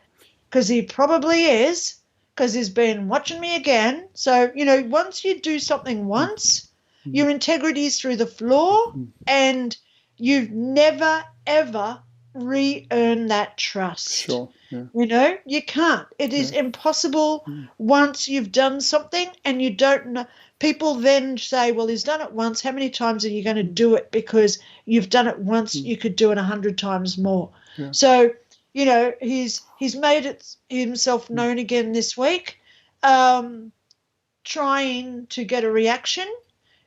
because he probably is, because he's been watching me again. So, you know, once you do something once, your integrity is through the floor, and you've never, ever re-earn that trust. Sure. Yeah. You know, you can't. It is impossible once you've done something and you don't know. People then say, well, he's done it once. How many times are you going to do it? Because you've done it once, you could do it 100 times more. Yeah. So, you know, he's made it himself known again this week, trying to get a reaction.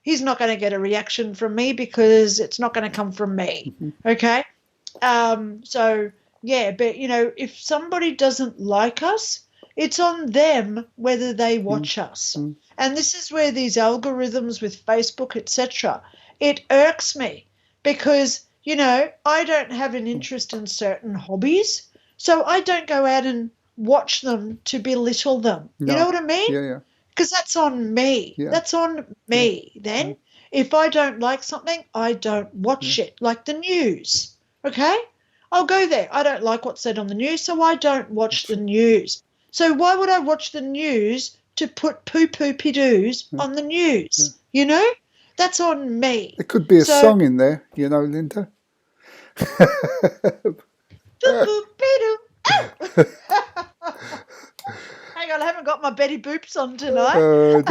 He's not going to get a reaction from me because it's not going to come from me. Okay? So, yeah, but, you know, if somebody doesn't like us, it's on them whether they watch us. And this is where these algorithms with Facebook, etc., it irks me because, you know, I don't have an interest in certain hobbies, so I don't go out and watch them to belittle them. No. You know what I mean? Yeah, yeah. Because that's on me. Yeah. That's on me then. If I don't like something, I don't watch it, like the news, okay? I'll go there. I don't like what's said on the news, so I don't watch the news. So why would I watch the news to put poo-poo-pee-doos on the news? You know? That's on me. There could be a song in there, you know, Linda. Poo-poo-pee-doo. Hang on, I haven't got my Betty Boops on tonight.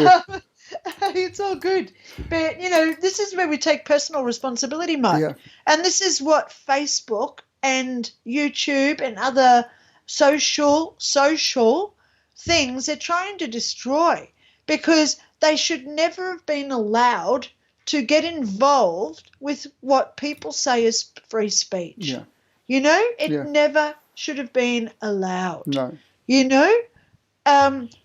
It's all good. But, you know, this is where we take personal responsibility, Mike. Yeah. And this is what Facebook and YouTube and other social things they're trying to destroy because they should never have been allowed to get involved with what people say is free speech. Yeah. You know, it never should have been allowed. No. You know?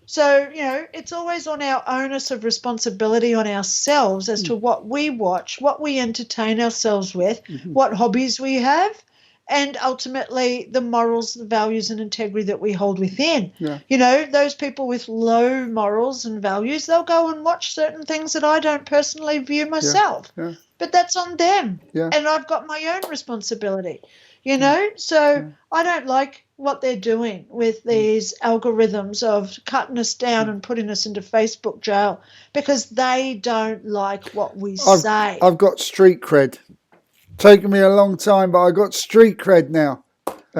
So, you know, it's always on our onus of responsibility on ourselves as to what we watch, what we entertain ourselves with, what hobbies we have, and ultimately the morals, the values and integrity that we hold within. Yeah. You know, those people with low morals and values, they'll go and watch certain things that I don't personally view myself. Yeah. But that's on them. Yeah. And I've got my own responsibility, you know. So I don't like what they're doing with these algorithms of cutting us down and putting us into Facebook jail because they don't like what we say. I've got street cred. Taken me a long time, but I got street cred now.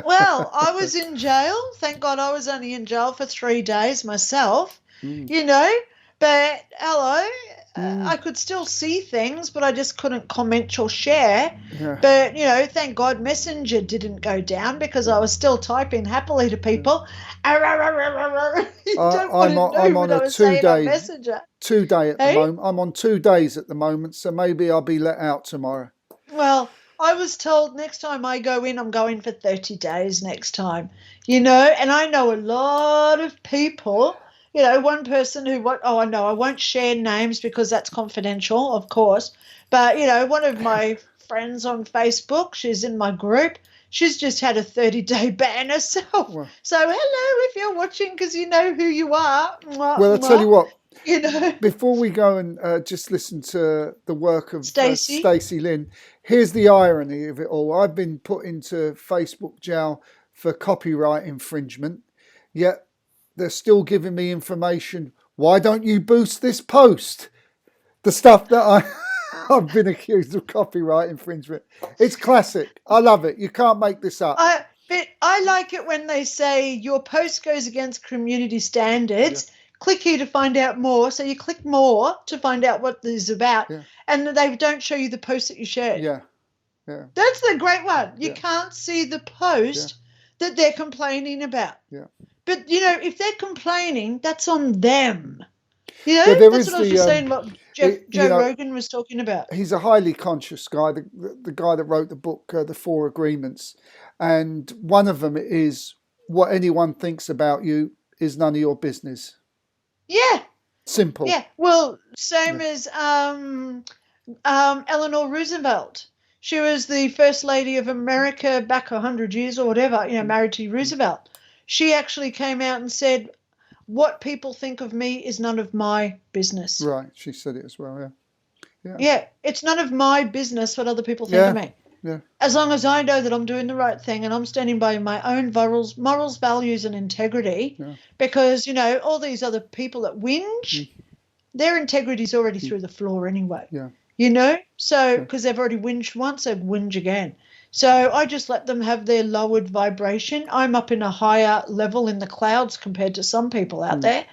Well, I was in jail. Thank God I was only in jail for 3 days myself, you know. But, hello, I could still see things, but I just couldn't comment or share. Yeah. But, you know, thank God Messenger didn't go down because I was still typing happily to people. You don't want to know I'm what on I a was saying 2 on day. Messenger. 2 day at the Hey? moment. I'm on 2 days at the moment, so maybe I'll be let out tomorrow. Well, I was told next time I go in, I'm going for 30 days next time. You know, and I know a lot of people. You know, one person who, I know, I won't share names because that's confidential, of course. But, you know, one of my friends on Facebook, she's in my group, she's just had a 30-day ban herself. Well, so, hello, if you're watching, because you know who you are. Well, I'll tell you what. You know. Before we go and just listen to the work of Stacy. Stacy Lynn, here's the irony of it all. I've been put into Facebook jail for copyright infringement, yet they're still giving me information. Why don't you boost this post? The stuff that I've been accused of copyright infringement. It's classic. I love it. You can't make this up. But I like it when they say your post goes against community standards. Yeah. Click here to find out more. So you click more to find out what this is about. Yeah. And they don't show you the post that you shared. Yeah. Yeah. That's the great one. You can't see the post that they're complaining about. Yeah. But, you know, if they're complaining, that's on them. You know, that's what I was just saying what Joe Rogan was talking about. He's a highly conscious guy, the guy that wrote the book, The Four Agreements. And one of them is what anyone thinks about you is none of your business. Yeah. Simple. Yeah. Well, same as Eleanor Roosevelt. She was the first lady of America back 100 years or whatever, you know, married to Roosevelt. She actually came out and said, what people think of me is none of my business. Right. She said it as well, yeah. Yeah. It's none of my business what other people think of me. Yeah. As long as I know that I'm doing the right thing and I'm standing by my own morals, values, and integrity, because, you know, all these other people that whinge, their integrity's already through the floor anyway. Yeah. You know? So, because they've already whinged once, they whinge again. So I just let them have their lowered vibration. I'm up in a higher level in the clouds compared to some people out there.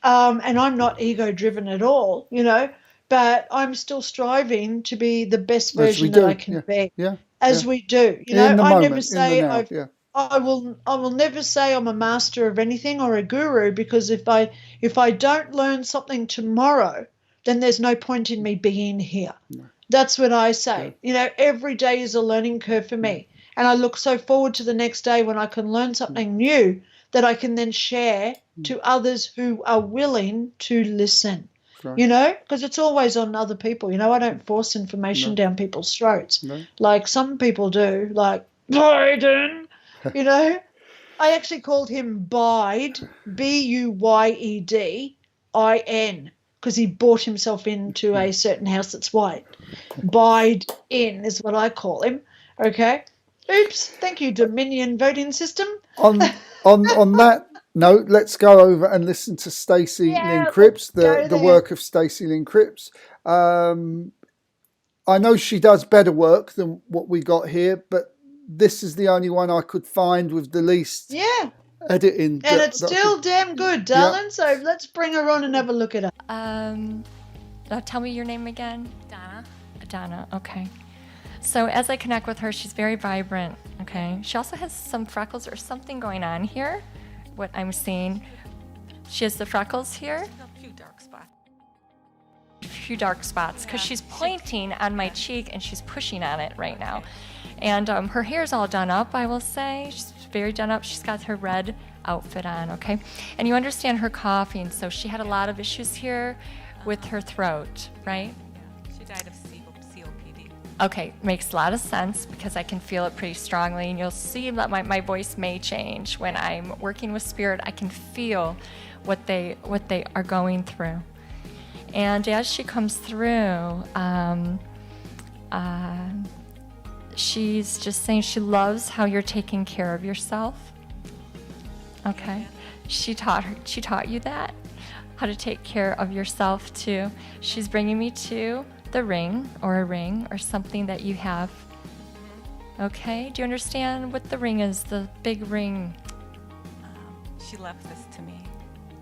And I'm not ego-driven at all, you know. But I'm still striving to be the best version that I can be. Yeah. As we do. You know, I never say I will never say I'm a master of anything or a guru, because if I don't learn something tomorrow, then there's no point in me being here. No. That's what I say. You know, every day is a learning curve for me. And I look so forward to the next day when I can learn something new that I can then share to others who are willing to listen. Right. You know, because it's always on other people. You know, I don't force information down people's throats like some people do, like Biden. You know, I actually called him Bide, Buyedin, because he bought himself into a certain house that's white. Bide in is what I call him. Okay. Oops. Thank you, Dominion voting system. On that note, let's go over and listen to Stacy Lynn Cripps, the work of Stacy Lynn Cripps. I know she does better work than what we got here, but this is the only one I could find with the least editing. And it's still damn good, darling. Yeah. So let's bring her on and have a look at her. Tell me your name again. Donna, okay. So as I connect with her, she's very vibrant, okay? She also has some freckles or something going on here, what I'm seeing. She has the freckles here. A few dark spots. Because she's pointing on my cheek and she's pushing on it right now. And her hair's all done up, I will say. She's very done up. She's got her red outfit on, okay? And you understand her coughing, so she had a lot of issues here with her throat, right? Yeah. She died of COPD. Okay, makes a lot of sense because I can feel it pretty strongly, and you'll see that my voice may change. When I'm working with spirit, I can feel what they are going through. And as she comes through, she's just saying she loves how you're taking care of yourself. Okay, she taught you that, how to take care of yourself too. She's bringing me to the ring or something that you have. Okay, do you understand what the ring is? The big ring. She left this to me.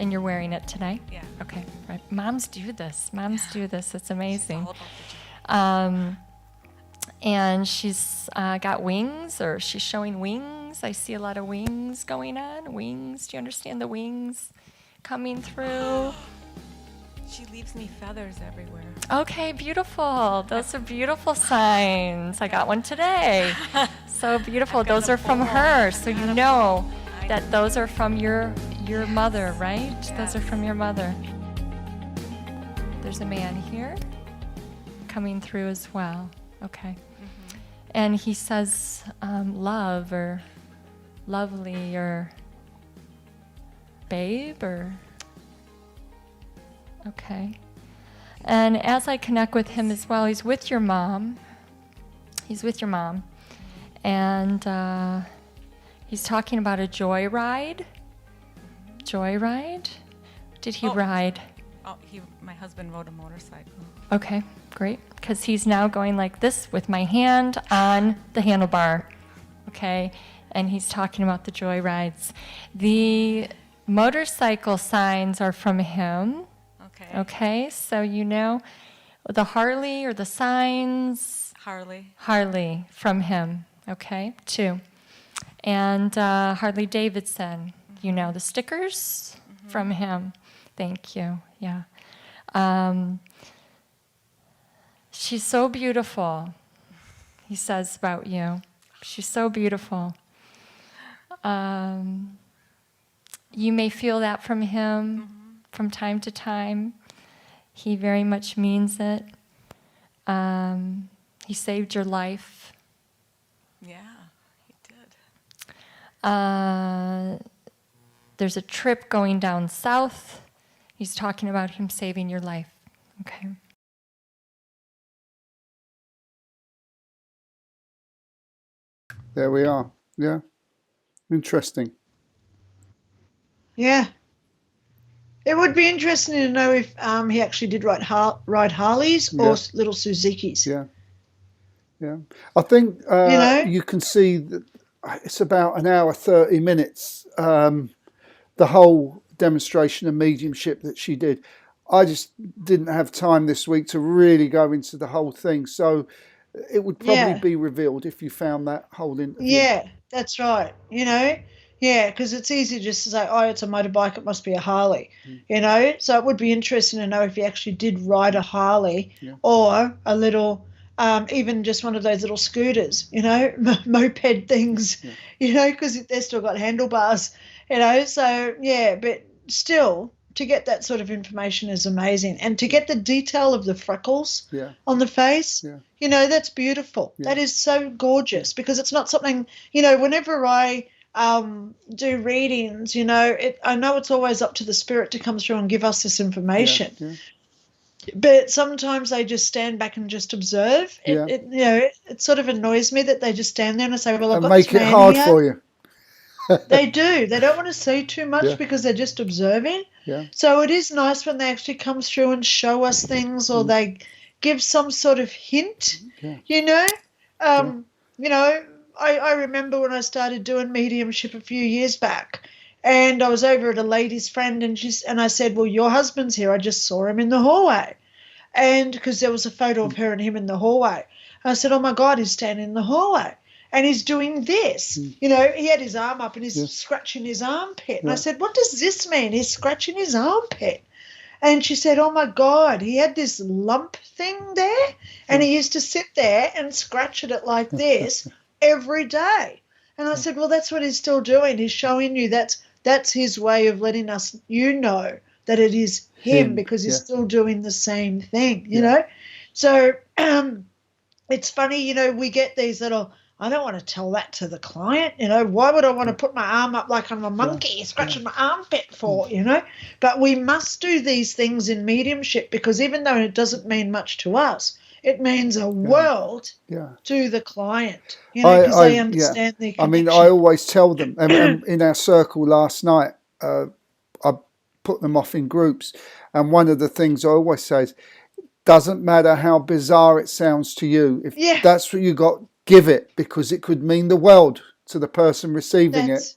And you're wearing it today? Yeah. Okay, right. Moms do this. It's amazing. It's all about And she's got wings, or she's showing wings. I see a lot of wings going on. Wings, do you understand the wings coming through? She leaves me feathers everywhere. Okay, beautiful. Those are beautiful signs. I got one today. So beautiful. Those are from her. So you know that those are from your mother, right? Those are from your mother. There's a man here coming through as well. Okay. And he says love or lovely or babe or... Okay. And as I connect with him as well, he's with your mom. And he's talking about a joyride. Joyride? Did he ride? Oh, my husband rode a motorcycle. Okay, great. Because he's now going like this with my hand on the handlebar. Okay? And he's talking about the joyrides. The motorcycle signs are from him. Okay, so you know the Harley or the signs? Harley from him, okay, 2. And Harley Davidson, you know the stickers from him. Thank you, yeah. She's so beautiful, he says about you. She's so beautiful. You may feel that from him. From time to time. He very much means it. He saved your life. Yeah, he did. There's a trip going down south. He's talking about him saving your life. Okay. There we are. Yeah. Interesting. Yeah. It would be interesting to know if he actually did ride Harleys or little Suzukis. Yeah. Yeah. I think you can see that it's about an hour, 30 minutes, the whole demonstration of mediumship that she did. I just didn't have time this week to really go into the whole thing. So it would probably be revealed if you found that whole interview. Yeah, that's right. You know, yeah, because it's easy just to say, oh, it's a motorbike, it must be a Harley, you know. So it would be interesting to know if he actually did ride a Harley or a little, even just one of those little scooters, you know, moped things, you know, because they've still got handlebars, you know. So, yeah, but still, to get that sort of information is amazing. And to get the detail of the freckles on the face, you know, that's beautiful. That is so gorgeous, because it's not something, you know, whenever I do readings, you know, I know it's always up to the spirit to come through and give us this information. But sometimes they just stand back and just observe. You know, it sort of annoys me that they just stand there and say, well, I've got make this it man hard here. for you. They do. They don't want to say too much because they're just observing. So it is nice when they actually come through and show us things, or they give some sort of hint, you know. You know, I remember when I started doing mediumship a few years back, and I was over at a lady's friend, and I said, well, your husband's here. I just saw him in the hallway. And because there was a photo of her and him in the hallway. And I said, oh, my God, he's standing in the hallway. And he's doing this. You know, he had his arm up and he's scratching his armpit. And I said, what does this mean? He's scratching his armpit. And she said, oh, my God, he had this lump thing there, and he used to sit there and scratch at it like this every day. And I said, well, that's what he's still doing. He's showing you that's his way of letting us, you know, that it is him because he's still doing the same thing, you know. So it's funny, you know, we get these little, I don't want to tell that to the client, you know. Why would I want to put my arm up like I'm a monkey scratching my armpit for, you know? But we must do these things in mediumship, because even though it doesn't mean much to us, it means a world to the client, you know, because they understand the connection. I mean, I always tell them, and in our circle last night, I put them off in groups, and one of the things I always say is, doesn't matter how bizarre it sounds to you, if that's what you got, give it, because it could mean the world to the person receiving it.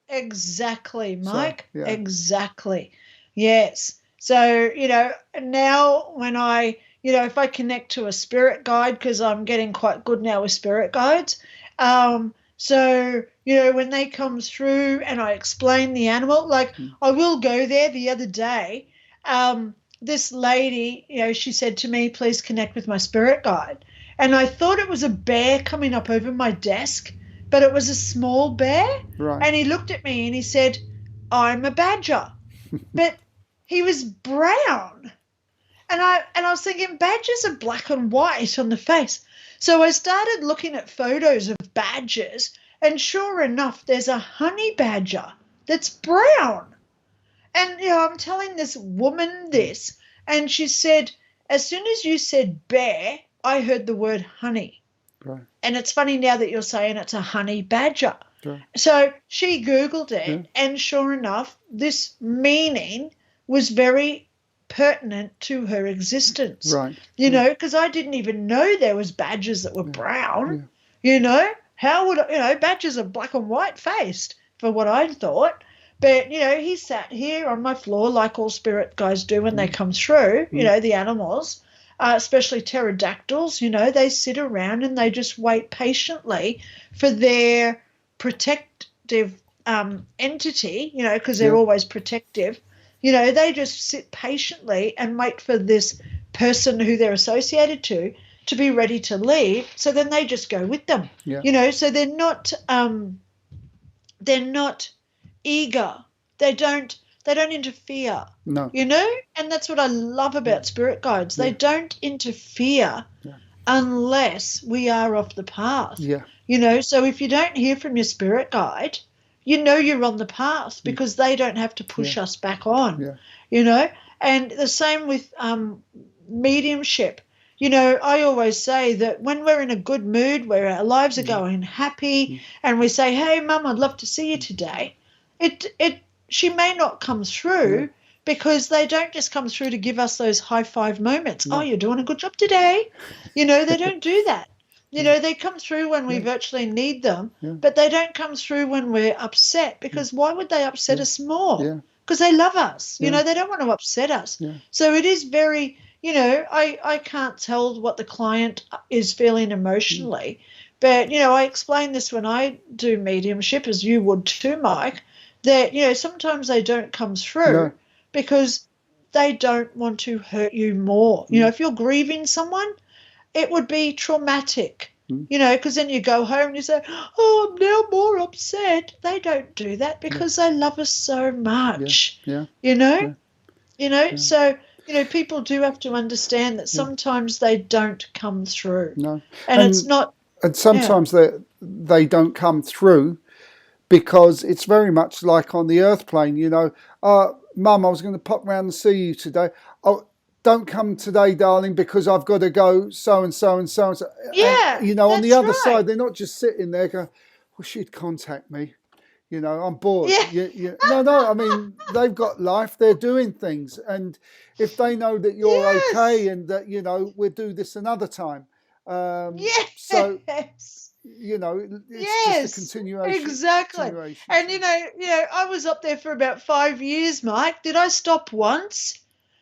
Exactly, Mike. So, yeah. Exactly. Yes. So, now when I, if I connect to a spirit guide, because I'm getting quite good now with spirit guides, so, when they come through and I explain the animal, like I will go there the other day, this lady, she said to me, please connect with my spirit guide. And I thought it was a bear coming up over my desk, but it was a small bear. Right. And he looked at me and he said, I'm a badger. But he was brown. And I was thinking, badgers are black and white on the face. So I started looking at photos of badgers, and sure enough, there's a honey badger that's brown. And, I'm telling this woman this, and she said, as soon as you said bear, I heard the word honey. Right. And it's funny now that you're saying it's a honey badger. Right. So she Googled it, and sure enough, this meaning was very pertinent to her existence. Right. Because I didn't even know there was badgers that were brown. How would badgers are black and white faced for what I thought. But, he sat here on my floor like all spirit guys do when they come through, the animals, especially pterodactyls, they sit around and they just wait patiently for their protective entity, because they're always protective. They just sit patiently and wait for this person who they're associated to be ready to leave. So then they just go with them, so they're not eager. They don't interfere. No. And that's what I love about spirit guides. They don't interfere unless we are off the path. Yeah. So if you don't hear from your spirit guide, you're on the path because they don't have to push us back on. Yeah. And the same with mediumship. I always say that when we're in a good mood, where our lives are going happy, and we say, hey, Mum, I'd love to see you today, she may not come through because they don't just come through to give us those high five moments. Oh, you're doing a good job today. They don't do that. They come through when we virtually need them, but they don't come through when we're upset, because why would they upset us more? Because they love us. They don't want to upset us. So it is very, I can't tell what the client is feeling emotionally, but, I explain this when I do mediumship, as you would too, Mike, that, sometimes they don't come through because they don't want to hurt you more. If you're grieving someone, it would be traumatic, because then you go home and you say, oh, I'm now more upset. They don't do that because they love us so much, So, people do have to understand that sometimes they don't come through. No. And it's not. And sometimes they don't come through because it's very much like on the earth plane, Mum, I was going to pop round and see you today. Oh, don't come today, darling, because I've got to go so and so and so and so. Yeah, and, on the other side, they're not just sitting there going, well, she'd contact me. I'm bored. Yeah. No, I mean, they've got life. They're doing things. And if they know that you're okay and that, we'll do this another time. So, it's just a continuation. Exactly. And, I was up there for about 5 years, Mike. Did I stop once?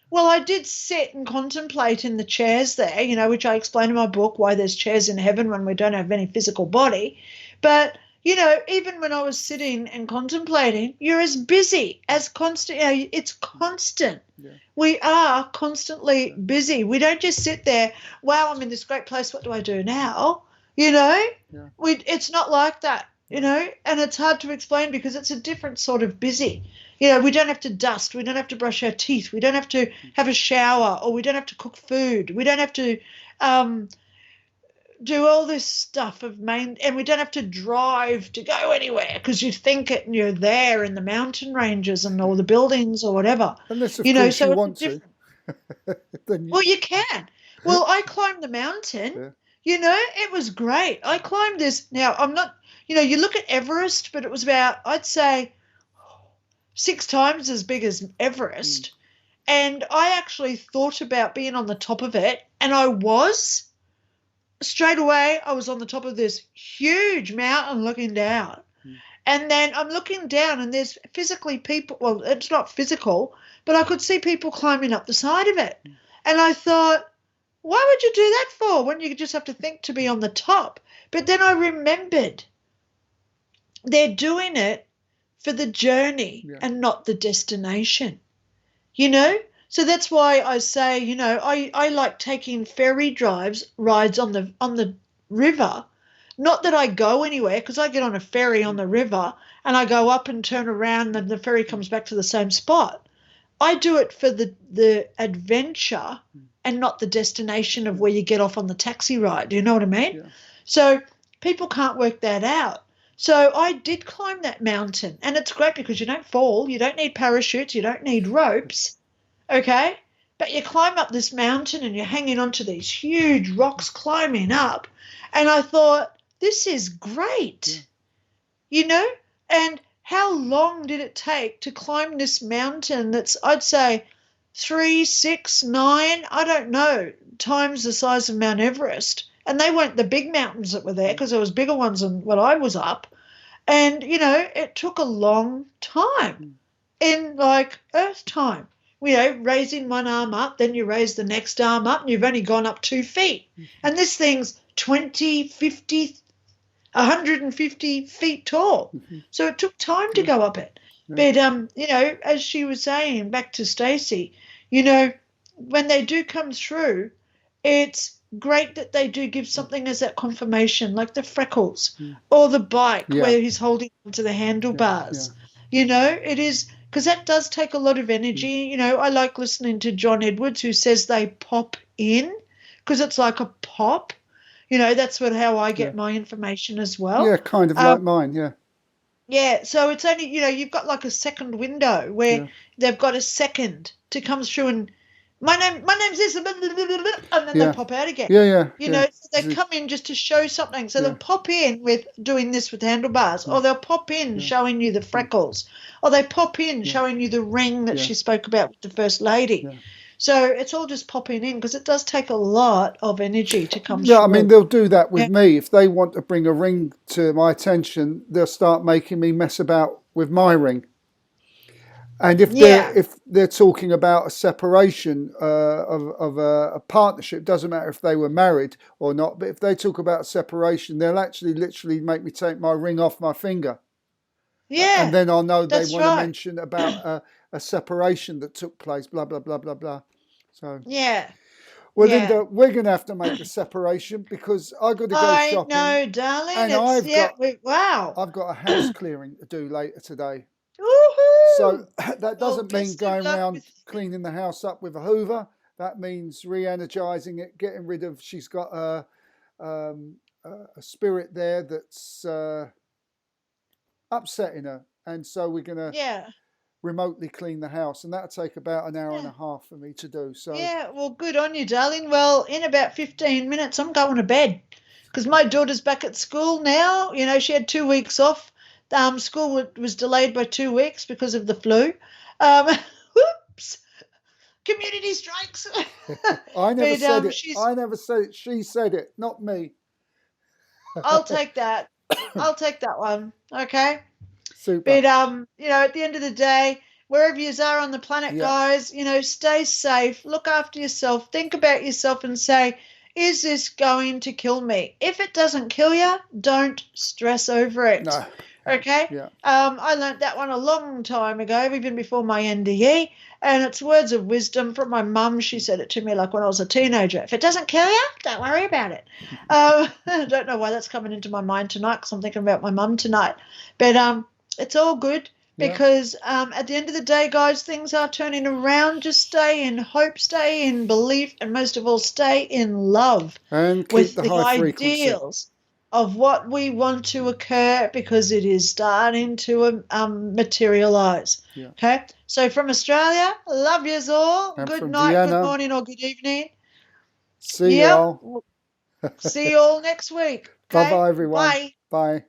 Well, I did sit and contemplate in the chairs there, which I explain in my book, Why There's Chairs in Heaven When We Don't Have Any Physical Body. But, even when I was sitting and contemplating, you're as busy as constant. It's constant. Yeah. We are constantly busy. We don't just sit there, wow, I'm in this great place. What do I do now? It's not like that, and it's hard to explain because it's a different sort of busy. We don't have to dust. We don't have to brush our teeth. We don't have to have a shower, or we don't have to cook food. We don't have to do all this stuff and we don't have to drive to go anywhere because you think it and you're there in the mountain ranges and all the buildings or whatever. Unless, of course, so you want to. Well, you can. Well, I climbed the mountain. It was great. I climbed this. Now, I'm not, you look at Everest, but it was about, I'd say, 6 times as big as Everest. And I actually thought about being on the top of it, and I was. Straight away, I was on the top of this huge mountain looking down. And then I'm looking down and there's physically people, well, it's not physical, but I could see people climbing up the side of it. And I thought, why would you do that for when you just have to think to be on the top? But then I remembered they're doing it for the journey and not the destination, you know? So that's why I say, you know, I like taking ferry rides on the river. Not that I go anywhere, because I get on a ferry on the river and I go up and turn around and the ferry comes back to the same spot. I do it for the adventure and not the destination of where you get off on the taxi ride. Do you know what I mean? Yeah. So people can't work that out. So I did climb that mountain, and it's great because you don't fall, you don't need parachutes, you don't need ropes, okay? But you climb up this mountain and you're hanging onto these huge rocks climbing up, and I thought, this is great, you know? And how long did it take to climb this mountain that's, I'd say, 3, 6, 9, I don't know, times the size of Mount Everest? And they weren't the big mountains that were there because there was bigger ones than what I was up. And, you know, it took a long time in, like, Earth time. You know, raising one arm up, then you raise the next arm up, and you've only gone up 2 feet. And this thing's 20, 50, 150 feet tall. So it took time to go up it. But, you know, as she was saying, back to Stacy, you know, when they do come through, it's great that they do give something as that confirmation, like the freckles or the bike where he's holding onto the handlebars. You know, it is, because that does take a lot of energy. You know, I like listening to John Edwards, who says they pop in because it's like a pop. You know, that's how I get my information as well. Yeah, kind of like mine, Yeah, so it's only, you know, you've got like a second window where they've got a second to come through and my name's this, and then they pop out again. You know, so they come in just to show something. So they'll pop in with doing this with handlebars, or they'll pop in showing you the freckles, or they pop in showing you the ring that she spoke about with the First Lady. So it's all just popping in because it does take a lot of energy to come through. Yeah, I mean, they'll do that with me. If they want to bring a ring to my attention, they'll start making me mess about with my ring. And if they're talking about a separation of a partnership, doesn't matter if they were married or not, but if they talk about separation, they'll actually literally make me take my ring off my finger. Yeah. And then I'll know they want to mention about a separation that took place, blah, blah, blah, blah, blah. So well, Linda, we're going to have to make a separation because I've got to go shopping. I know, darling. And I've got a house clearing to do later today. Woohoo! So that doesn't mean going around cleaning the house up with a hoover. That means re-energizing it, getting rid of. She's got a spirit there that's upsetting her, and so we're gonna remotely clean the house, and that'll take about an hour and a half for me to do. So well, good on you, darling. Well, in about 15 minutes, I'm going to bed because my daughter's back at school now. You know, she had 2 weeks off. School was delayed by 2 weeks because of the flu. Whoops! Community strikes. I never said it. I never said it. She said it, not me. I'll take that. I'll take that one. Okay. Super. But you know, at the end of the day, wherever you are on the planet, guys, you know, stay safe. Look after yourself. Think about yourself and say, is this going to kill me? If it doesn't kill you, don't stress over it. No. Okay. Yeah. I learned that one a long time ago, even before my NDE, and it's words of wisdom from my mum. She said it to me like when I was a teenager. If it doesn't kill you, don't worry about it. I don't know why that's coming into my mind tonight because I'm thinking about my mum tonight. But it's all good because at the end of the day, guys, things are turning around. Just stay in hope, stay in belief, and most of all, stay in love and keep with the high ideals frequency of what we want to occur because it is starting to materialize. Okay, so from Australia, love yous all. And good night, Vienna, good morning, or good evening. See you all. See you all next week. Okay? Bye-bye, everyone. Bye. Bye.